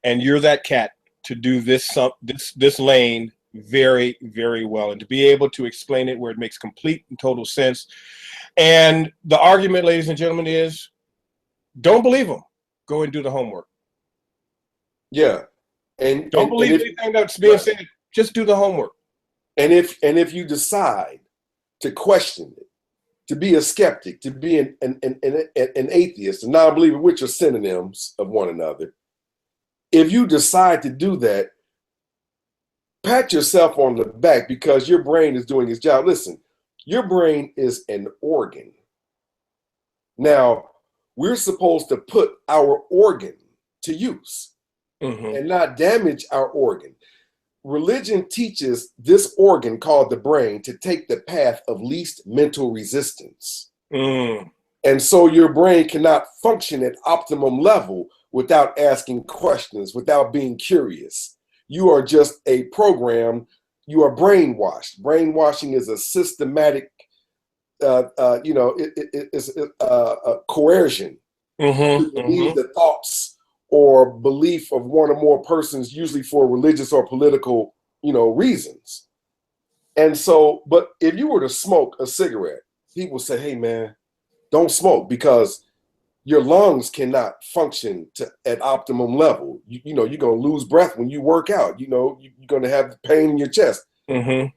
and you're that cat to do this lane very, very well, and to be able to explain it where it makes complete and total sense. And the argument, ladies and gentlemen, is don't believe them. Go and do the homework. Yeah, and don't believe anything that's being said. Just do the homework. And if you decide to question it, to be a skeptic, to be an atheist, a non-believer, which are synonyms of one another, if you decide to do that, pat yourself on the back because your brain is doing its job. Listen, your brain is an organ. Now, we're supposed to put our organ to use and not damage our organ. Religion teaches this organ called the brain to take the path of least mental resistance. And so your brain cannot function at optimum level without asking questions, without being curious. You are just a program. You are brainwashed. Brainwashing is a systematic, it's a coercion to believe the thoughts or belief of one or more persons, usually for religious or political, reasons. And so, but if you were to smoke a cigarette, people say, hey man, don't smoke because your lungs cannot function at optimum level. You're going to lose breath when you work out. You're going to have pain in your chest. Well,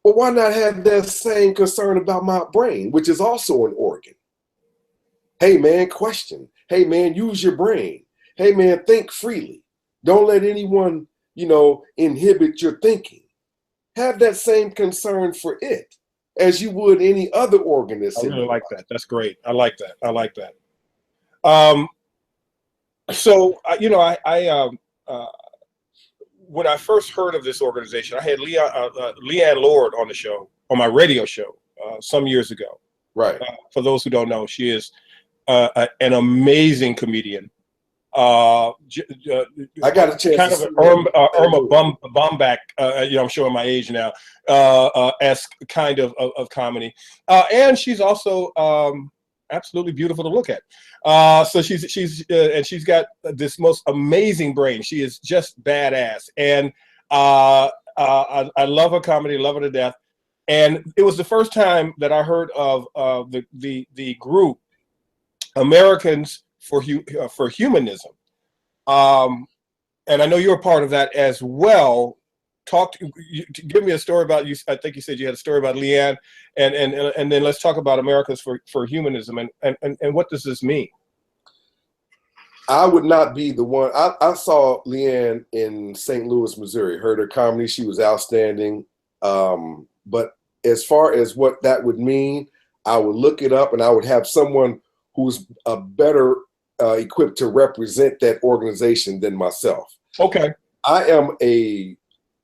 why not have that same concern about my brain, which is also an organ? Hey man, question. Hey man, use your brain. Hey man, think freely. Don't let anyone, inhibit your thinking. Have that same concern for it as you would any other organ that's I in really your like body. that. That's great. I like that. I like that. So when I first heard of this organization, I had Leanne Lord on the show, on my radio show, some years ago. Right. For those who don't know, she is an amazing comedian. I got a chance kind to of see an Irma Bumback, I'm showing my age now, esque kind of comedy. And she's also absolutely beautiful to look at. So she's got this most amazing brain. She is just badass. And I love her comedy, love her to death. And it was the first time that I heard of the group Americans for Humanism. And I know you're a part of that as well. Give me a story about you. I think you said you had a story about Leanne, and then let's talk about Americans for Humanism and what does this mean? I would not be the one. I saw Leanne in St. Louis, Missouri. Heard her comedy. She was outstanding. But as far as what that would mean, I would look it up and I would have someone who's a better equipped to represent that organization than myself. Okay. I am a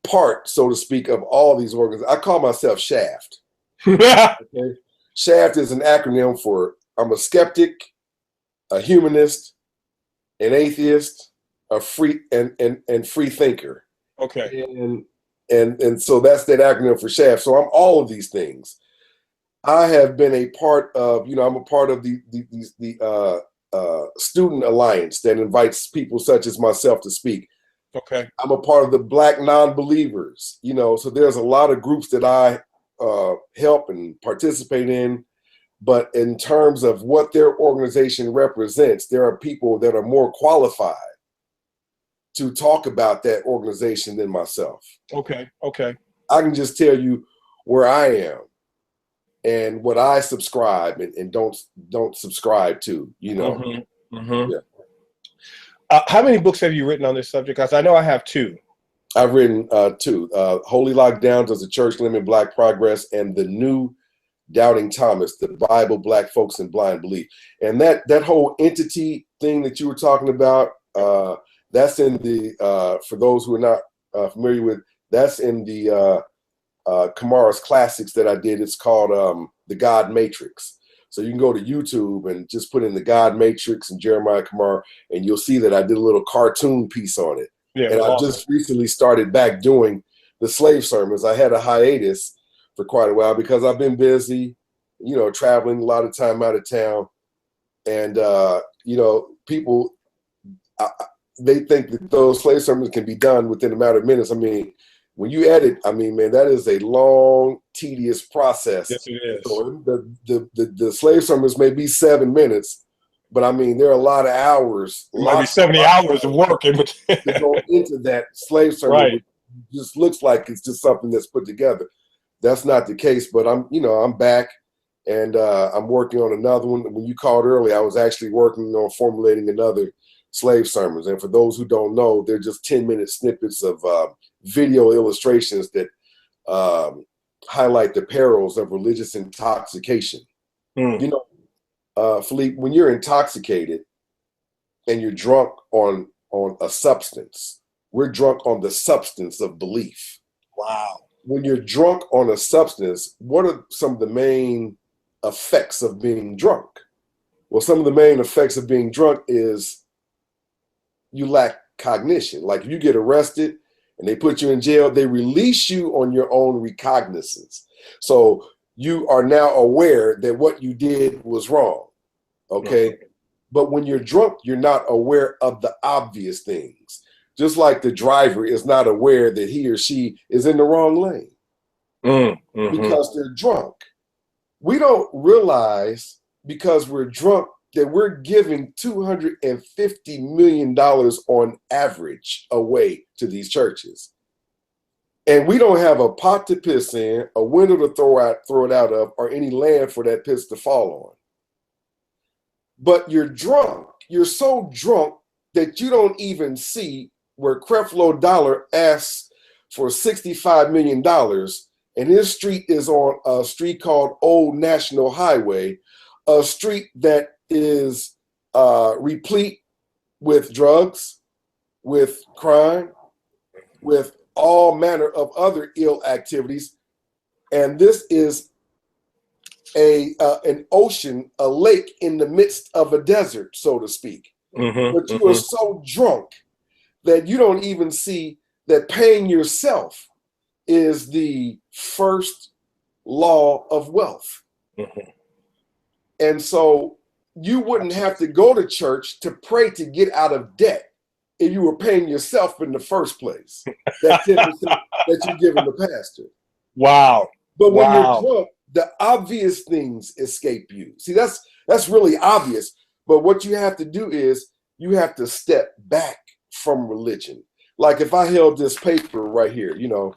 part, so to speak, of all these organizations. I call myself Shaft. Okay? Shaft is an acronym for I'm a skeptic, a humanist, an atheist, a free and free thinker. Okay. And so that's that acronym for Shaft. So I'm all of these things. I have been a part of, I'm a part of the student alliance that invites people such as myself to speak. Okay. I'm a part of the Black non-believers, so there's a lot of groups that I help and participate in. But in terms of what their organization represents, there are people that are more qualified to talk about that organization than myself. Okay. Okay. I can just tell you where I am and what I subscribe and don't subscribe to, Yeah. How many books have you written on this subject? Because I know I have 2. I've written 2. Holy Lockdowns as a Church Limit Black Progress, and The New Doubting Thomas, the Bible, Black Folks, and Blind Belief. And that whole entity thing that you were talking about, that's in the, for those who are not familiar with, that's in the Camara's classics that I did. It's called The God Matrix. So you can go to YouTube and just put in The God Matrix and Jeremiah Camara, and you'll see that I did a little cartoon piece on it. Yeah, and awesome. I just recently started back doing the slave sermons. I had a hiatus for quite a while because I've been busy, traveling a lot of time out of town. And, people, they think that those slave sermons can be done within a matter of minutes. I mean, when you edit, man, that is a long, tedious process. Yes, it is. So the slave sermons may be 7 minutes, but I mean, there are a lot of hours. It might be 70 hours of work to go into that slave sermon, right. Which just looks like it's just something that's put together. That's not the case, but I'm back and I'm working on another one. When you called early, I was actually working on formulating another slave sermons. And for those who don't know, they're just 10-minute snippets of video illustrations that highlight the perils of religious intoxication. You know, Philippe, when you're intoxicated and you're drunk on a substance, we're drunk on the substance of belief. Wow. When you're drunk on a substance, what are some of the main effects of being drunk? Well, some of the main effects of being drunk is you lack cognition. Like if you get arrested and they put you in jail, they release you on your own recognizance. So you are now aware that what you did was wrong. Okay. But when you're drunk, you're not aware of the obvious things. Just like the driver is not aware that he or she is in the wrong lane because they're drunk. We don't realize, because we're drunk, that we're giving $250 million on average away to these churches. And we don't have a pot to piss in, a window to throw it out of, or any land for that piss to fall on. But you're drunk. You're so drunk that you don't even see where Creflo Dollar asks for $65 million, and his street is on a street called Old National Highway, a street that is replete with drugs, with crime, with all manner of other ill activities. And this is an ocean, a lake in the midst of a desert, so to speak. But you are so drunk that you don't even see that paying yourself is the first law of wealth. And so you wouldn't have to go to church to pray to get out of debt if you were paying yourself in the first place. That 10% that you're giving the pastor. Wow. But when you're drunk, the obvious things escape you. See, that's really obvious. But what you have to do is you have to step back from religion. Like if I held this paper right here, you know,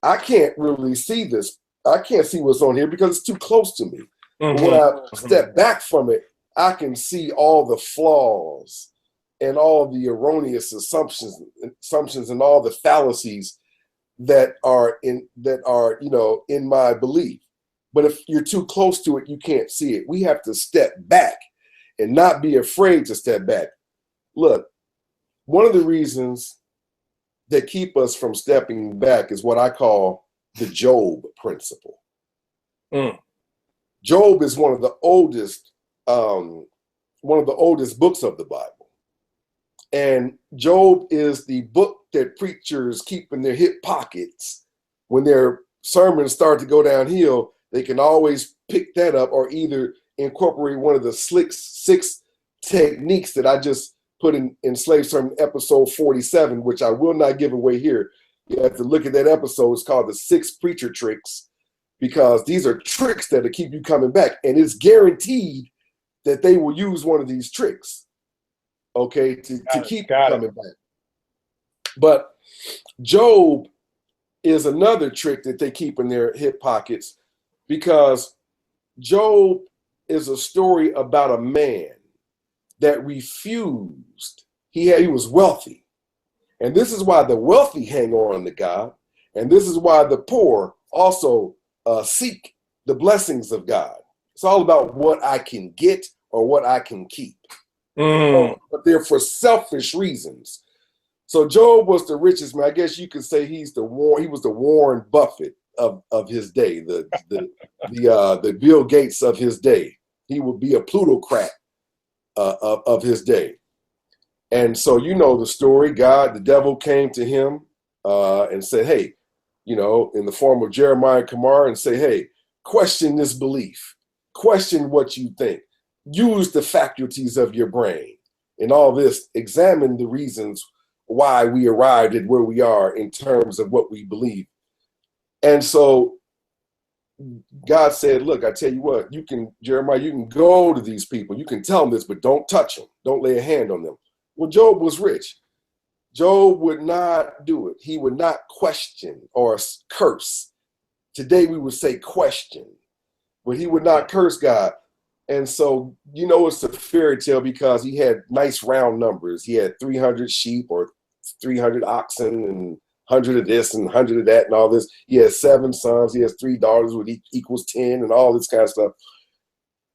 I can't really see this. I can't see what's on here because it's too close to me. But when I step back from it, I can see all the flaws and all the erroneous assumptions and all the fallacies that are in my belief. But if you're too close to it, you can't see it. We have to step back and not be afraid to step back. Look, one of the reasons that keep us from stepping back is what I call the Job principle. Job is one of the oldest books of the Bible. And Job is the book that preachers keep in their hip pockets. When their sermons start to go downhill, they can always pick that up or either incorporate one of the six techniques that I just put in Slave Sermon episode 47, which I will not give away here. You have to look at that episode. It's called the 6 Preacher Tricks, because these are tricks that'll keep you coming back. And it's guaranteed that they will use one of these tricks, okay, to keep coming back. But Job is another trick that they keep in their hip pockets, because Job is a story about a man that refused. He was wealthy. And this is why the wealthy hang on to God. And this is why the poor also seek the blessings of God. It's all about what I can get or what I can keep. But they're for selfish reasons. So Job was the richest man. I guess you could say he was the Warren Buffett of his day, the Bill Gates of his day. He would be a plutocrat of his day. And so you know the story. The devil came to him and said, hey, in the form of Jeremiah Camara, and say, hey, question this belief. Question what you think. Use the faculties of your brain. In all this, examine the reasons why we arrived at where we are in terms of what we believe. And so God said, look, I tell you what, Jeremiah, you can go to these people. You can tell them this, but don't touch them. Don't lay a hand on them. Well, Job was rich. Job would not do it. He would not question or curse. Today we would say question, but he would not curse God. And so, you know, it's a fairy tale because he had nice round numbers. He had 300 sheep or 300 oxen and 100 of this and 100 of that and all this. He has 7 sons. He has 3 daughters, which equals 10 and all this kind of stuff.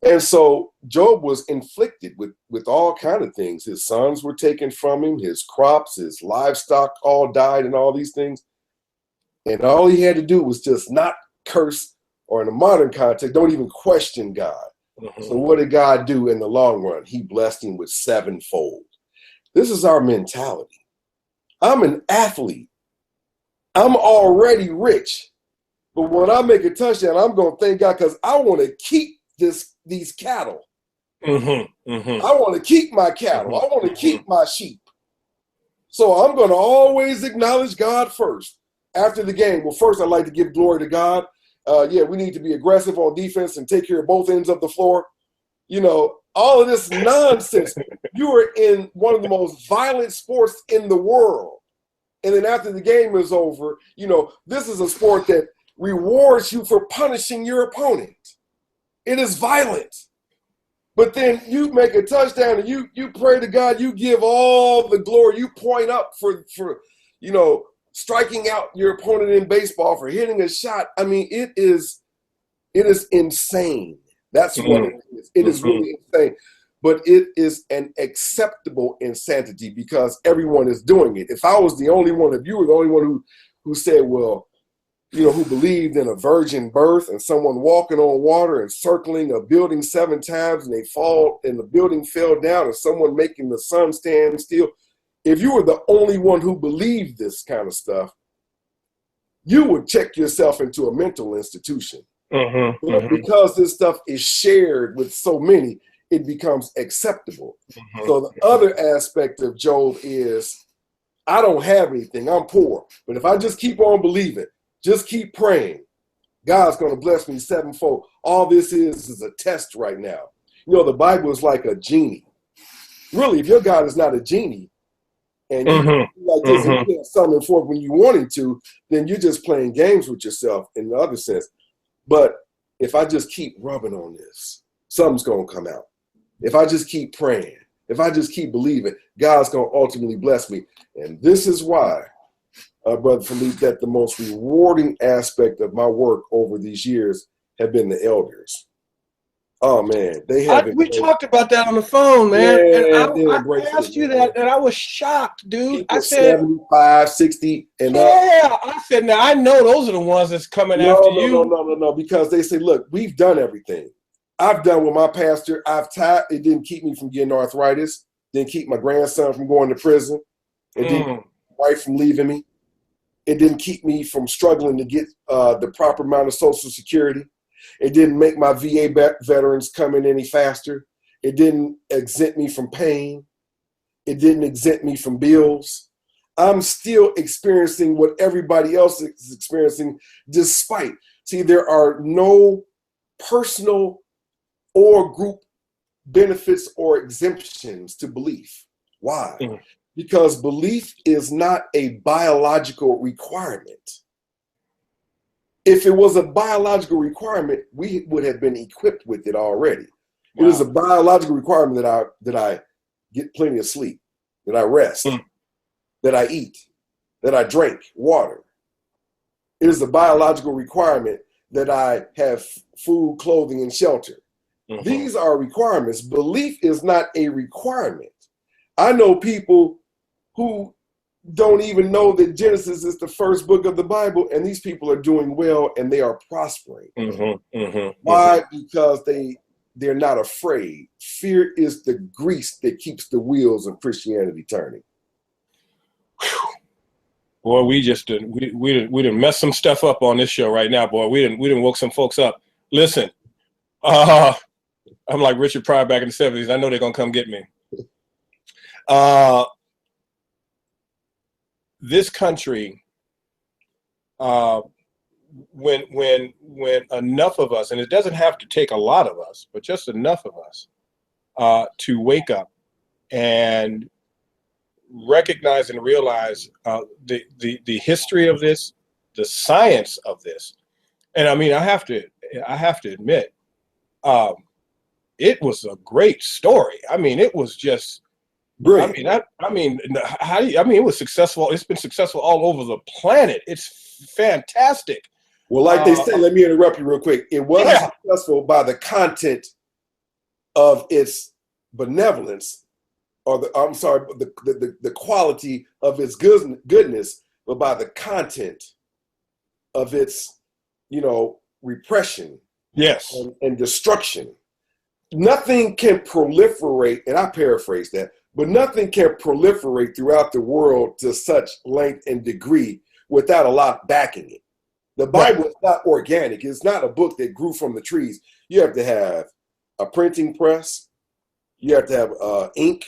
And so Job was inflicted with all kind of things. His sons were taken from him, his crops, his livestock all died and all these things. And all he had to do was just not curse, or in a modern context, don't even question God. So what did God do in the long run? He blessed him with 7-fold. This is our mentality. I'm an athlete. I'm already rich. But when I make a touchdown, I'm going to thank God because I want to keep these cattle. I want to keep my cattle. I want to keep my sheep. So I'm going to always acknowledge God first. After the game, well, first I'd like to give glory to God. Yeah, we need to be aggressive on defense and take care of both ends of the floor. You know, all of this nonsense. You are in one of the most violent sports in the world. And then after the game is over, you know, this is a sport that rewards you for punishing your opponent. It is violent. But then you make a touchdown and you pray to God, you give all the glory, you point up for you know, striking out your opponent in baseball, for hitting a shot. I mean, it is insane. That's what it is. It is really insane. But it is an acceptable insanity because everyone is doing it. If I was the only one, if you were the only one who said, well, you know, who believed in a virgin birth and someone walking on water and circling a building 7 times and they fall and the building fell down and someone making the sun stand still, if you were the only one who believed this kind of stuff, you would check yourself into a mental institution. Because this stuff is shared with so many, it becomes acceptable. So the other aspect of Job is, I don't have anything, I'm poor. But if I just keep on believing, just keep praying, God's going to bless me 7-fold. All this is a test right now. You know, the Bible is like a genie. Really, if your God is not a genie, and you like this and you can't summon forth when you wanted to, then you're just playing games with yourself in the other sense. But if I just keep rubbing on this, something's going to come out. If I just keep praying, if I just keep believing, God's going to ultimately bless me. And this is why, Brother Philippe, that the most rewarding aspect of my work over these years have been the elders. Oh, man. We talked about that on the phone, man. Yeah, and I asked you that, and I was shocked, dude. I said 75, 60, and I said, now I know those are the ones that's coming after you. No, because they say, look, we've done everything. I've done with my pastor. I've tied. It didn't keep me from getting arthritis. Didn't keep my grandson from going to prison. It didn't keep my wife from leaving me. It didn't keep me from struggling to get the proper amount of Social Security. It didn't make my VA veterans come in any faster. It didn't exempt me from pain. It didn't exempt me from bills. I'm still experiencing what everybody else is experiencing despite. See, there are no personal or group benefits or exemptions to belief. Why? Because belief is not a biological requirement. If it was a biological requirement, we would have been equipped with it already. Wow. It is a biological requirement that I get plenty of sleep, that I rest, that I eat, that I drink water. It is a biological requirement that I have food, clothing, and shelter. These are requirements. Belief is not a requirement. I know people who don't even know that Genesis is the first book of the Bible, and these people are doing well and they are prospering. Why? Because they're not afraid. Fear is the grease that keeps the wheels of Christianity turning. Boy, we didn't mess some stuff up on this show right now, boy. We didn't woke some folks up. Listen, I'm like Richard Pryor back in the 70s. I know they're gonna come get me. This country, when enough of us, and it doesn't have to take a lot of us, but just enough of us to wake up and recognize and realize the history of this, the science of this, and I mean, I have to admit, it was a great story. I mean, it was just brilliant. I mean, it was successful. It's been successful all over the planet. It's fantastic. Well, like they say, let me interrupt you real quick. It was successful by the content of its benevolence, or the quality of its goodness, but by the content of its, repression, yes, and destruction. Nothing can proliferate, and I paraphrase that, but nothing can proliferate throughout the world to such length and degree without a lot backing it. The Bible is not organic. It's not a book that grew from the trees. You have to have a printing press. You have to have ink.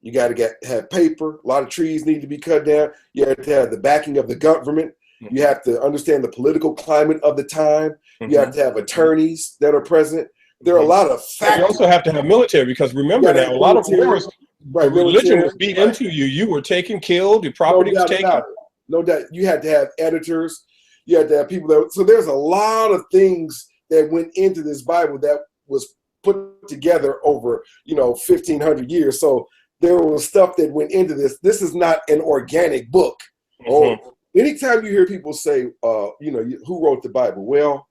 You got to have paper. A lot of trees need to be cut down. You have to have the backing of the government. Mm-hmm. You have to understand the political climate of the time. Mm-hmm. You have to have attorneys that are present. There are a lot of factors. You also have to have military, because remember that a lot of wars, religion was beat into you. You were taken, killed, your property was taken. No doubt. You had to have editors. You had to have people that. So there's a lot of things that went into this Bible that was put together over 1,500 years. So there was stuff that went into this. This is not an organic book. Mm-hmm. Oh, anytime you hear people say, who wrote the Bible? Well,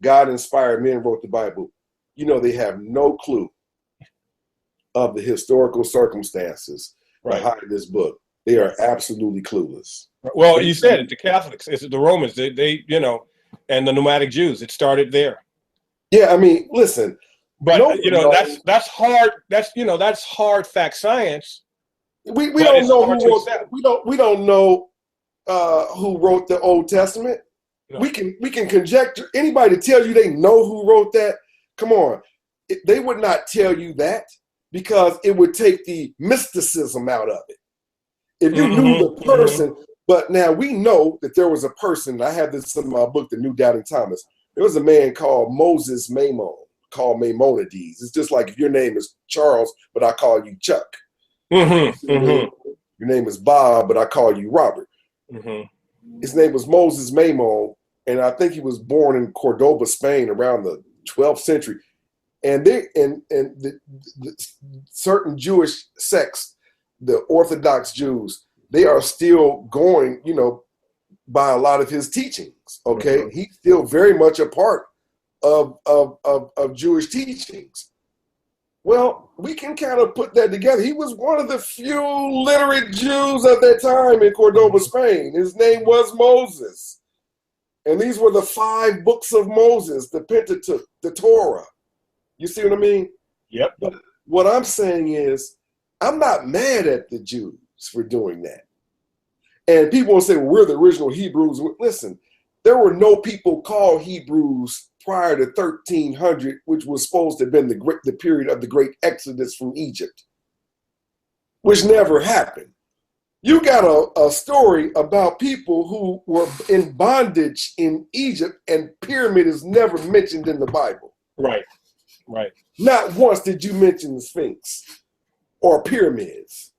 God inspired men wrote the Bible. They have no clue of the historical circumstances behind this book. They are absolutely clueless. Well, you said it, the Catholics, it's the Romans, they and the nomadic Jews, it started there. Yeah, I mean, listen. But that's hard. That's hard fact science. We don't know who wrote. We don't know who wrote the Old Testament. No. We can conjecture. Anybody to tell you they know who wrote that? Come on, they would not tell you that, because it would take the mysticism out of it. If you knew the person, but now we know that there was a person. I have this in my book, The New Doubting Thomas. There was a man called Moses Maimon, called Maimonides. It's just like if your name is Charles, but I call you Chuck. Your name is Bob, but I call you Robert. His name was Moses Maimon, and I think he was born in Cordoba, Spain, around the 12th century. And the certain Jewish sects, the Orthodox Jews, they are still going, by a lot of his teachings. Okay, he's still very much a part of Jewish teachings. Well, we can kind of put that together. He was one of the few literate Jews of that time in Cordoba, Spain. His name was Moses. And these were the 5 books of Moses, the Pentateuch, the Torah. You see what I mean? Yep. But what I'm saying is, I'm not mad at the Jews for doing that. And people will say, well, we're the original Hebrews. Listen, there were no people called Hebrews prior to 1300, which was supposed to have been the period of the great exodus from Egypt, which never happened. You got a story about people who were in bondage in Egypt, and pyramid is never mentioned in the Bible. Right. Not once did you mention the Sphinx or pyramids.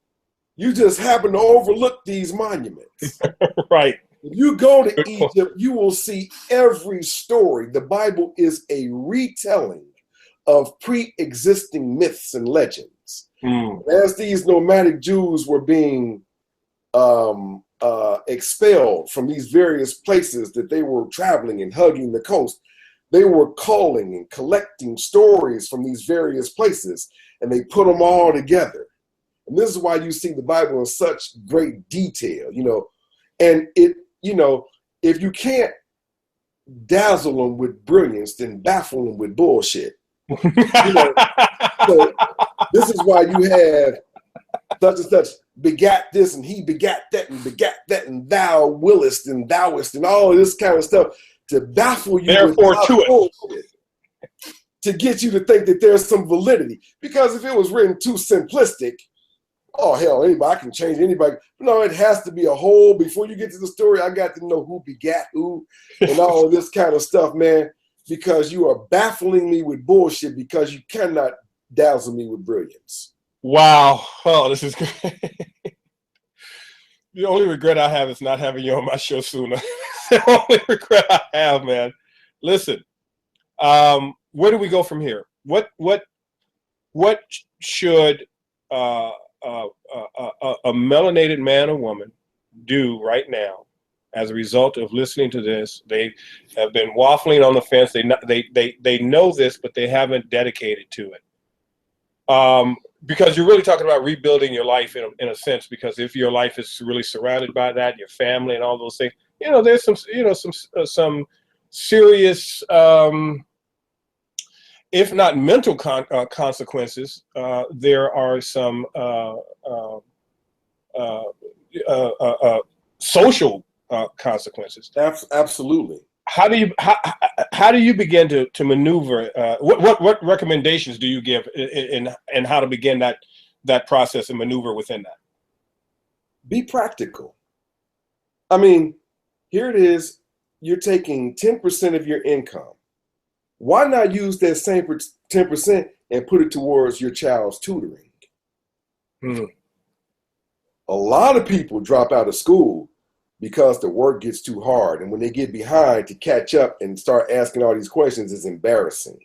You just happen to overlook these monuments. Right. If you go to Egypt, you will see every story. The Bible is a retelling of pre-existing myths and legends. As these nomadic Jews were being expelled from these various places that they were traveling and hugging the coast, they were calling and collecting stories from these various places, and they put them all together. And this is why you see the Bible in such great detail, and it, if you can't dazzle them with brilliance, then baffle them with bullshit. So this is why you have such and such begat this, and he begat that, and thou willest, and thouest, and all of this kind of stuff to baffle you. Therefore, to it. To get you to think that there's some validity. Because if it was written too simplistic, oh, hell, anybody, I can change anybody. No, it has to be a whole, before you get to the story, I got to know who begat who and all of this kind of stuff, man, because you are baffling me with bullshit, because you cannot dazzle me with brilliance. Wow. Oh, this is great. The only regret I have is not having you on my show sooner. The only regret I have, man. Listen, where do we go from here? What what should a melanated man or woman do right now as a result of listening to this? They have been waffling on the fence. They know this, but they haven't dedicated to it. Because you're really talking about rebuilding your life in a sense, because if your life is really surrounded by that, your family and all those things, there's some serious, if not mental consequences, there are some social consequences. Absolutely. How do you begin to maneuver? What recommendations do you give in how to begin that process and maneuver within that? Be practical. I mean, here it is. You're taking 10% of your income. Why not use that same 10% and put it towards your child's tutoring? A lot of people drop out of school because the work gets too hard. And when they get behind, to catch up and start asking all these questions is embarrassing.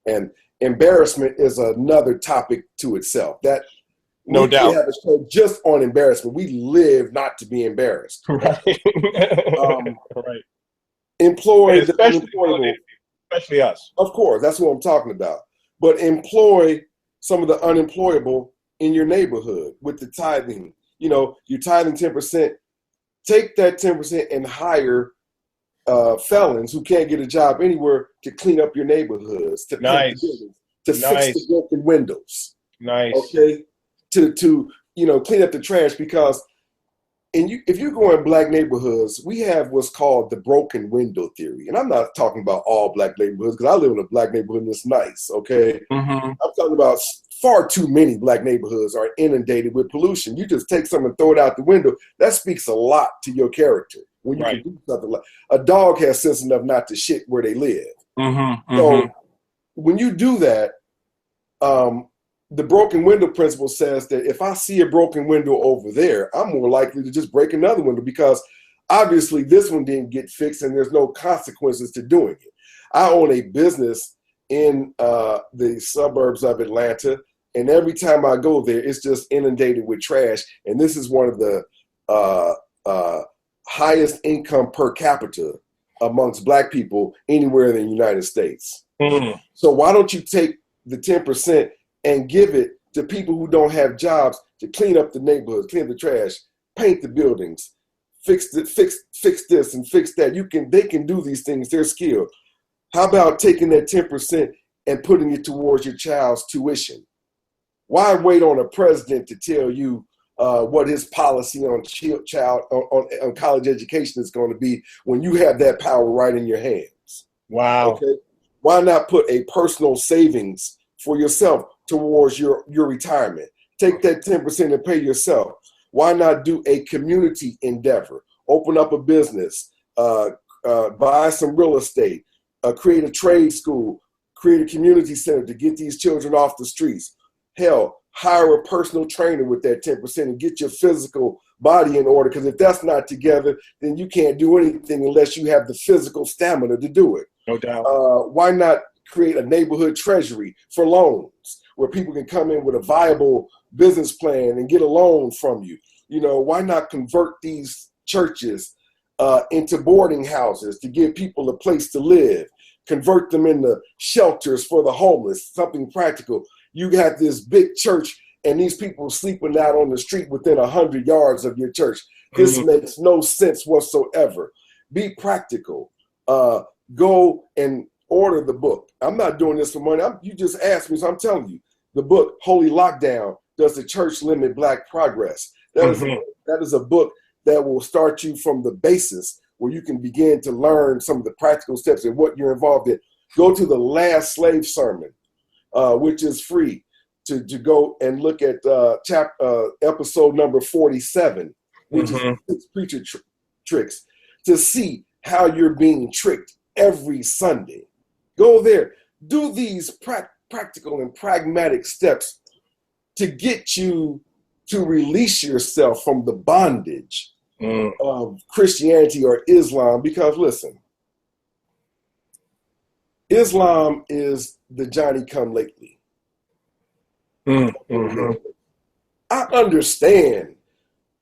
And embarrassment is another topic to itself. That no doubt. We have a show just on embarrassment. We live not to be embarrassed. Right. Right. Employ the unemployable. Especially us. Of course, that's what I'm talking about. But employ some of the unemployable in your neighborhood with the tithing. You're tithing 10%. Take that 10% and hire felons who can't get a job anywhere to clean up your neighborhoods, to paint the buildings, to fix the broken windows. Nice. Okay. To clean up the trash, because if you go in black neighborhoods, we have what's called the broken window theory. And I'm not talking about all black neighborhoods, because I live in a black neighborhood and it's nice. Okay. I'm talking about far too many black neighborhoods are inundated with pollution. You just take something and throw it out the window. That speaks a lot to your character. When you can do something like a dog has sense enough not to shit where they live. So when you do that, the broken window principle says that if I see a broken window over there, I'm more likely to just break another window, because obviously this one didn't get fixed and there's no consequences to doing it. I own a business in the suburbs of Atlanta, and every time I go there, it's just inundated with trash. And this is one of the highest income per capita amongst black people anywhere in the United States. So why don't you take the 10% and give it to people who don't have jobs to clean up the neighborhoods, clean up the trash, paint the buildings, fix this and fix that. They can do these things. They're skilled. How about taking that 10% and putting it towards your child's tuition? Why wait on a president to tell you what his policy on on college education is going to be when you have that power right in your hands? Wow. Okay. Why not put a personal savings for yourself towards your retirement? Take that 10% and pay yourself. Why not do a community endeavor? Open up a business, buy some real estate, create a trade school, create a community center to get these children off the streets. Hell, hire a personal trainer with that 10% and get your physical body in order. Because if that's not together, then you can't do anything unless you have the physical stamina to do it. No doubt. Why not create a neighborhood treasury for loans where people can come in with a viable business plan and get a loan from you? Why not convert these churches into boarding houses to give people a place to live, convert them into shelters for the homeless, something practical? You got this big church and these people sleeping out on the street within 100 yards of your church. This makes no sense whatsoever. Be practical. Go and order the book. I'm not doing this for money. You just asked me, so I'm telling you. The book, Holy Lockdown, Does the Church Limit Black Progress? That is a book that will start you from the basis, where you can begin to learn some of the practical steps and what you're involved in. Go to the Last Slave Sermon, which is free, to go and look at episode number 47, which is preacher tricks, to see how you're being tricked every Sunday. Go there. Do these practical and pragmatic steps to get you to release yourself from the bondage of Christianity or Islam. Because listen, Islam is the Johnny come lately. Mm-hmm. I understand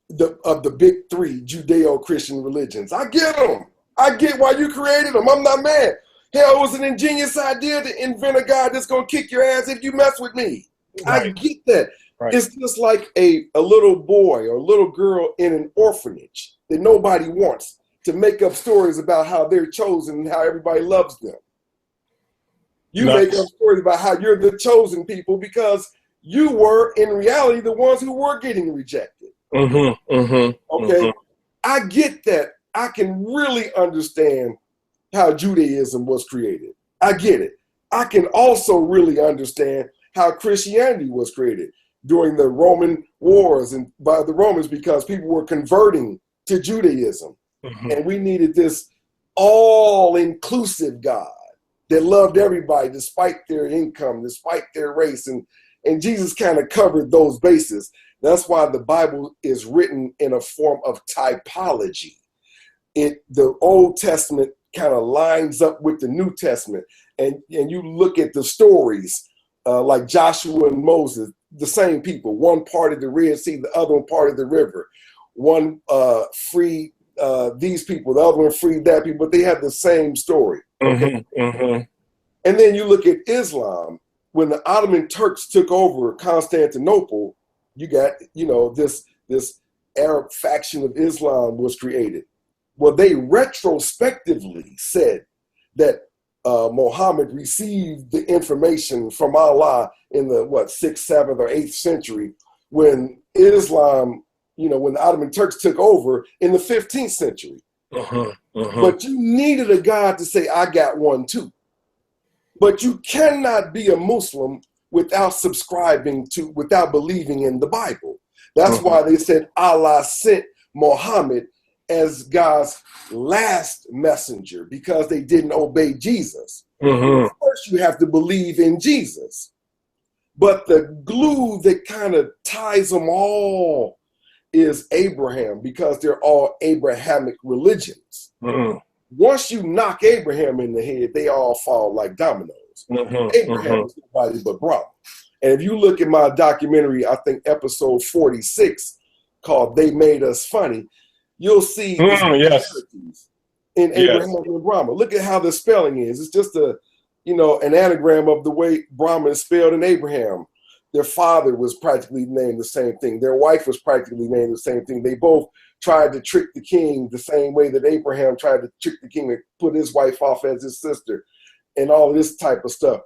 the big three Judeo-Christian religions. I get them. I get why you created them. I'm not mad. Hell, it was an ingenious idea to invent a God that's going to kick your ass if you mess with me. Right. I get that. Right. It's just like a little boy or little girl in an orphanage that nobody wants to make up stories about how they're chosen and how everybody loves them. You make up stories about how you're the chosen people because you were, in reality, the ones who were getting rejected. Okay? I get that. I can really understand how Judaism was created. I get it. I can also really understand how Christianity was created during the Roman wars and by the Romans because people were converting to Judaism. And we needed this all-inclusive God that loved everybody despite their income, despite their race. And Jesus kind of covered those bases. That's why the Bible is written in a form of typology. The Old Testament kind of lines up with the New Testament. And you look at the stories like Joshua and Moses, the same people. One parted the Red Sea, the other one parted the river. One freed these people, the other one freed that people, but they have the same story. Okay? And then you look at Islam. When the Ottoman Turks took over Constantinople, you got, this Arab faction of Islam was created. Well, they retrospectively said that Muhammad received the information from Allah in the 6th, 7th, or 8th century when Islam, when the Ottoman Turks took over in the 15th century. But you needed a God to say, I got one too. But you cannot be a Muslim without without believing in the Bible. That's why they said Allah sent Muhammad as God's last messenger, because they didn't obey Jesus. First, you have to believe in Jesus. But the glue that kind of ties them all is Abraham, because they're all Abrahamic religions. Once you knock Abraham in the head, they all fall like dominoes. Abraham was nobody but Brahma. And if you look at my documentary, I think episode 46, called They Made Us Funny, you'll see similarities in Abraham and Brahma. Look at how the spelling is. It's just an anagram of the way Brahma is spelled in Abraham. Their father was practically named the same thing. Their wife was practically named the same thing. They both tried to trick the king the same way that Abraham tried to trick the king and put his wife off as his sister and all this type of stuff.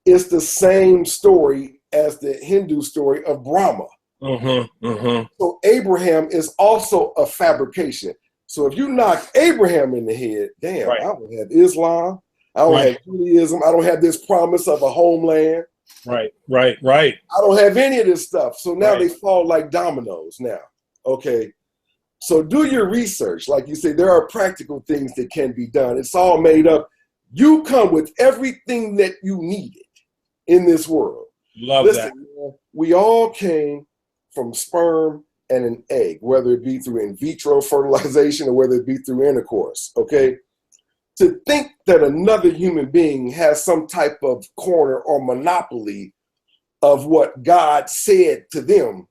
It's the same story as the Hindu story of Brahma. So Abraham is also a fabrication. So if you knock Abraham in the head, damn, I don't have Islam. I don't have Judaism. I don't have this promise of a homeland. Right. I don't have any of this stuff. So now they fall like dominoes now. Okay. So do your research. Like you say, there are practical things that can be done. It's all made up. You come with everything that you needed in this world. Listen, man, we all came from sperm and an egg, whether it be through in vitro fertilization or whether it be through intercourse. Okay. To think that another human being has some type of corner or monopoly of what God said to them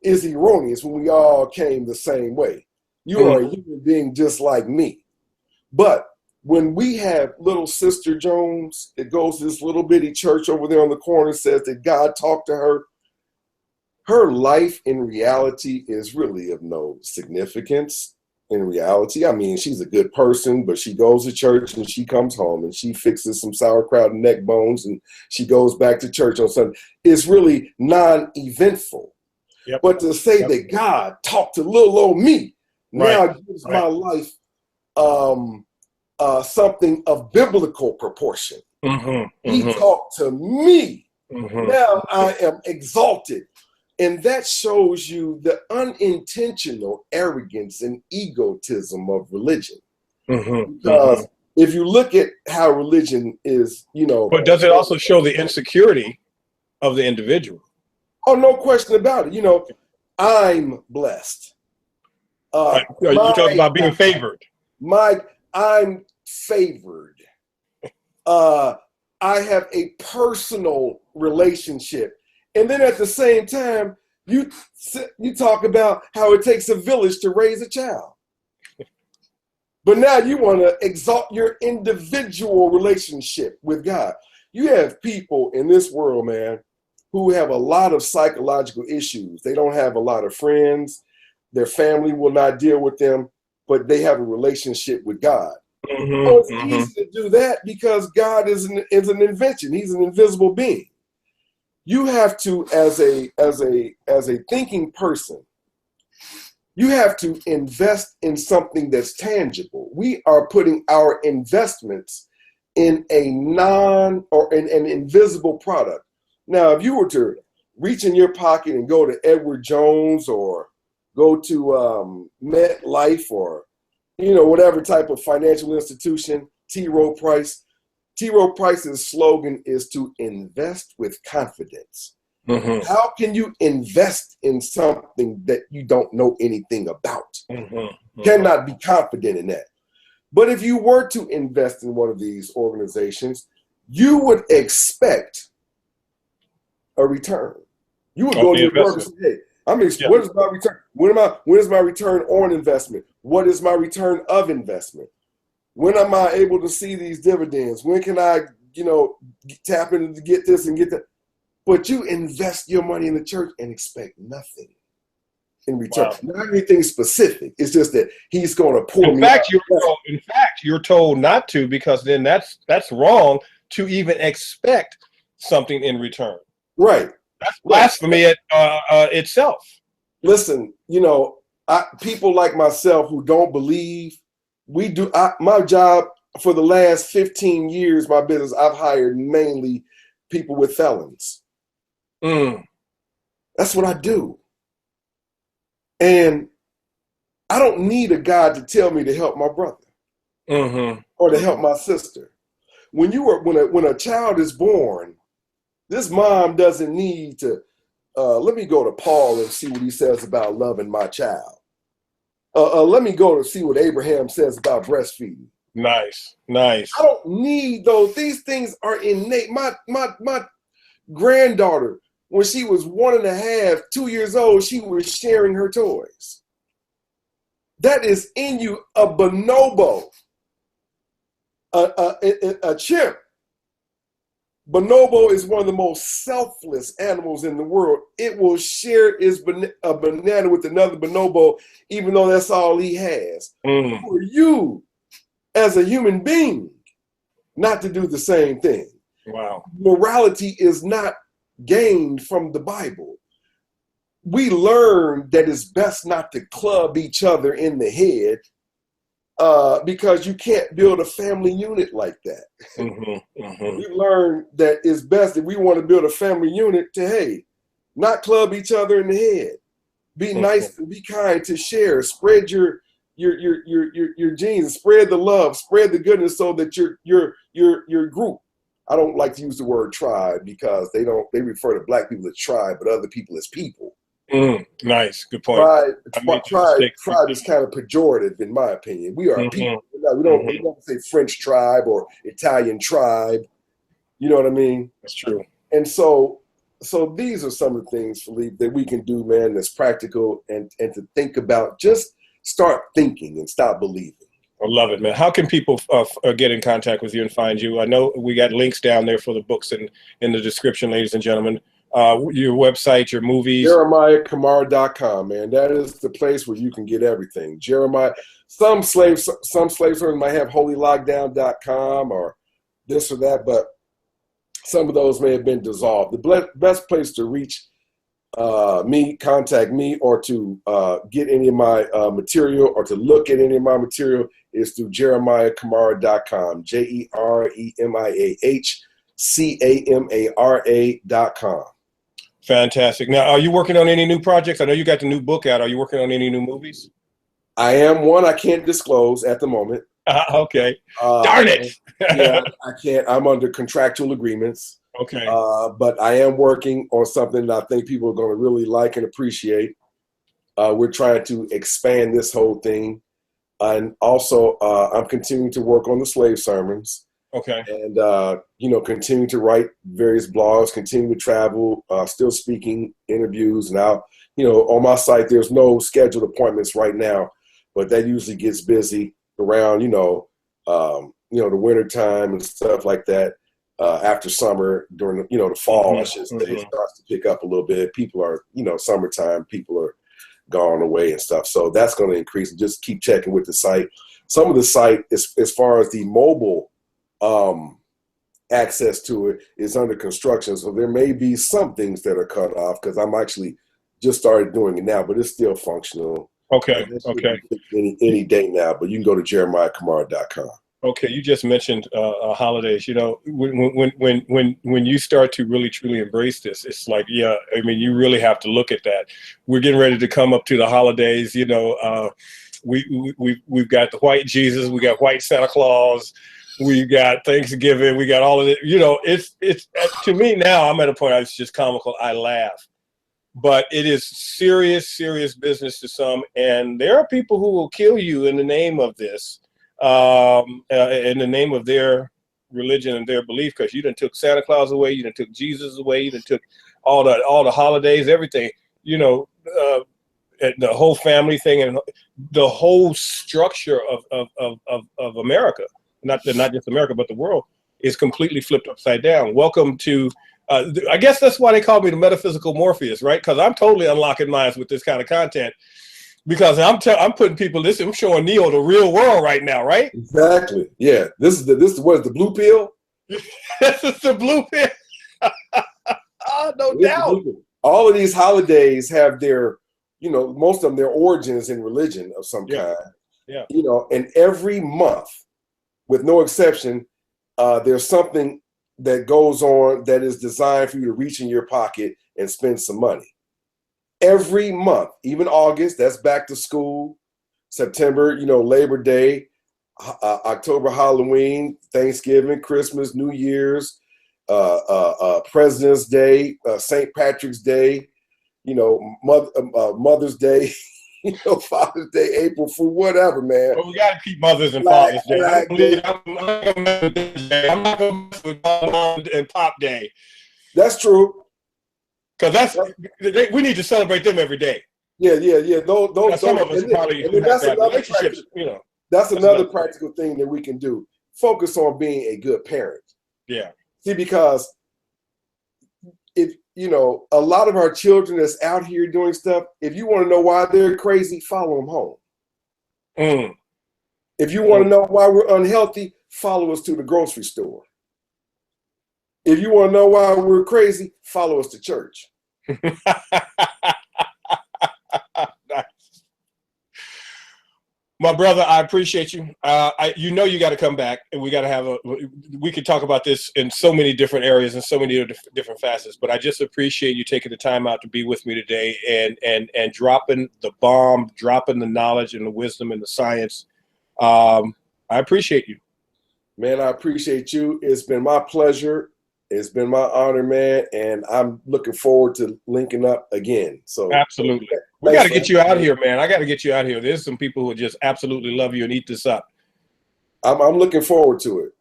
is erroneous when we all came the same way. You are a human being just like me. But when we have little Sister Jones that goes to this little bitty church over there on the corner, says that God talked to her, her life in reality is really of no significance. In reality, I mean, she's a good person, but she goes to church and she comes home and she fixes some sauerkraut and neck bones and she goes back to church on Sunday. It's really non-eventful. But to say that God talked to little old me now gives my life something of biblical proportion. He talked to me. Now I am exalted. And that shows you the unintentional arrogance and egotism of religion. Because if you look at how religion is, But does it also show the insecurity of the individual? Oh, no question about it. I'm blessed. You're talking about being favored. I'm favored. I have a personal relationship. And then at the same time, you talk about how it takes a village to raise a child. But now you want to exalt your individual relationship with God. You have people in this world, man, who have a lot of psychological issues. They don't have a lot of friends. Their family will not deal with them, but they have a relationship with God. So it's easy to do that because God is an invention. He's an invisible being. You have to, as a thinking person, you have to invest in something that's tangible. We are putting our investments in an invisible product. Now, if you were to reach in your pocket and go to Edward Jones or go to MetLife or, whatever type of financial institution, T. Rowe Price's slogan is to invest with confidence. Mm-hmm. How can you invest in something that you don't know anything about? Mm-hmm. Mm-hmm. Cannot be confident in that. But if you were to invest in one of these organizations, you would expect a return. You would go to your work and say, hey, what is my return? When is my return on investment? What is my return of investment? When am I able to see these dividends? When can I, tap in to get this and get that? But you invest your money in the church and expect nothing in return. Wow. Not anything specific. It's just that he's going to pour me out. In fact, you're told not to, because then that's wrong to even expect something in return. Right. That's blasphemy itself. Listen, people like myself who don't believe, my job for the last 15 years, my business, I've hired mainly people with felons. That's what I do. And I don't need a God to tell me to help my brother or to help my sister. When a child is born, this mom doesn't need to, let me go to Paul and see what he says about loving my child. Let me go to see what Abraham says about breastfeeding. Nice. I don't need those. These things are innate. My granddaughter, when she was 1.5, 2 years old, she was sharing her toys. That is in you. A bonobo, a chimp. Bonobo is one of the most selfless animals in the world. It will share a banana with another bonobo, even though that's all he has. For you, as a human being, not to do the same thing. Wow. Morality is not gained from the Bible. We learn that it's best not to club each other in the head because you can't build a family unit like that. We learn that it's best if we want to build a family unit to, not club each other in the head. Be nice and be kind, to share, spread your genes, spread the love, spread the goodness, so that your group. I don't like to use the word tribe because they refer to black people as tribe, but other people as people. Nice, good point. Tribe is kind of pejorative in my opinion. We are people. We don't say French tribe or Italian tribe. You know what I mean? That's true. And so these are some of the things, Philippe, that we can do, man, that's practical and to think about. Just start thinking and stop believing. I love it, man. How can people get in contact with you and find you? I know we got links down there for the books in the description, ladies and gentlemen. Your website, your movies. JeremiahCamara.com, man. That is the place where you can get everything. Jeremiah. Some slaves might have holylockdown.com or this or that, but some of those may have been dissolved. The best place to reach contact me, or to get any of my material, or to look at any of my material, is through JeremiahCamara.com. JeremiahCamara.com. Fantastic. Now, are you working on any new projects? I know you got the new book out. Are you working on any new movies? I am. One I can't disclose at the moment. Okay. Darn it. Yeah, I can't. I'm under contractual agreements. Okay. But I am working on something that I think people are going to really like and appreciate. We're trying to expand this whole thing. And also, I'm continuing to work on the slave sermons. Okay. And, you know, continue to write various blogs, continue to travel, still speaking, interviews. Now, you know, on my site, there's no scheduled appointments right now, but that usually gets busy around, the winter time and stuff like that. After summer, during, the fall, I should say, it starts to pick up a little bit. People are, summertime, people are gone away and stuff. So that's going to increase, and just keep checking with the site. Some of the site, as far as the mobile access to it, is under construction. So there may be some things that are cut off, because I'm actually just started doing it now, but it's still functional. Okay. Okay. Any day now, but you can go to jeremiahcamara.com. Okay, you just mentioned holidays. You know, when you start to really truly embrace this, it's like, yeah, I mean, you really have to look at that. We're getting ready to come up to the holidays. You know, we've got the white Jesus, we got white Santa Claus, we got Thanksgiving, we got all of it. You know, it's to me now, I'm at a point, it's just comical. I laugh, but it is serious business to some, and there are people who will kill you in the name of this. In the name of their religion and their belief, because you done took Santa Claus away, you done took Jesus away, you done took all the holidays, everything, the whole family thing, and the whole structure of America, not just America, but the world, is completely flipped upside down. Welcome to, I guess that's why they call me the metaphysical Morpheus, right? Because I'm totally unlocking minds with this kind of content. Because I'm putting people, I'm showing Neo the real world right now, right? Exactly. Yeah. This is what is the blue pill? This is the blue pill. No doubt. All of these holidays have their, most of them, their origins in religion of some kind. Yeah. And every month, with no exception, there's something that goes on that is designed for you to reach in your pocket and spend some money. Every month, even August, that's back to school. September, Labor Day. October, Halloween, Thanksgiving, Christmas, New Year's, President's Day, St. Patrick's Day, Mother's Day, Father's Day, April Fool, whatever, man. Well, we got to keep Mothers and Fathers Day. I'm not going to mess with Mom and Pop Day. That's true. Because we need to celebrate them every day. Yeah. Those some of us probably that's have another relationships. That's another practical thing that we can do. Focus on being a good parent. Yeah. See, because if a lot of our children that's out here doing stuff, if you want to know why they're crazy, follow them home. If you want to know why we're unhealthy, follow us to the grocery store. If you want to know why we're crazy, follow us to church. Nice. My brother, I appreciate you. You got to come back, and we got to we could talk about this in so many different areas and so many different facets, but I just appreciate you taking the time out to be with me today and dropping the bomb, dropping the knowledge and the wisdom and the science. I appreciate you. Man, I appreciate you. It's been my pleasure. It's been my honor, man, and I'm looking forward to linking up again. So absolutely. We got to get you out here, man. I got to get you out here. There's some people who just absolutely love you and eat this up. I'm looking forward to it.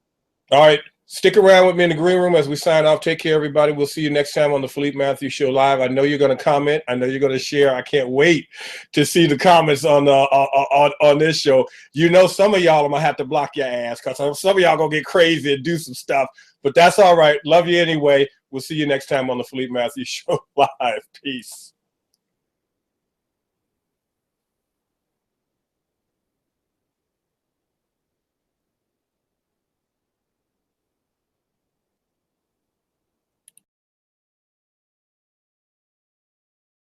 All right. Stick around with me in the green room as we sign off. Take care, everybody. We'll see you next time on the Philippe Matthews Show Live. I know you're going to comment. I know you're going to share. I can't wait to see the comments on this show. Some of y'all, I'm going to have to block your ass because some of y'all going to get crazy and do some stuff. But that's all right. Love you anyway. We'll see you next time on the Philippe Matthews Show Live. Peace.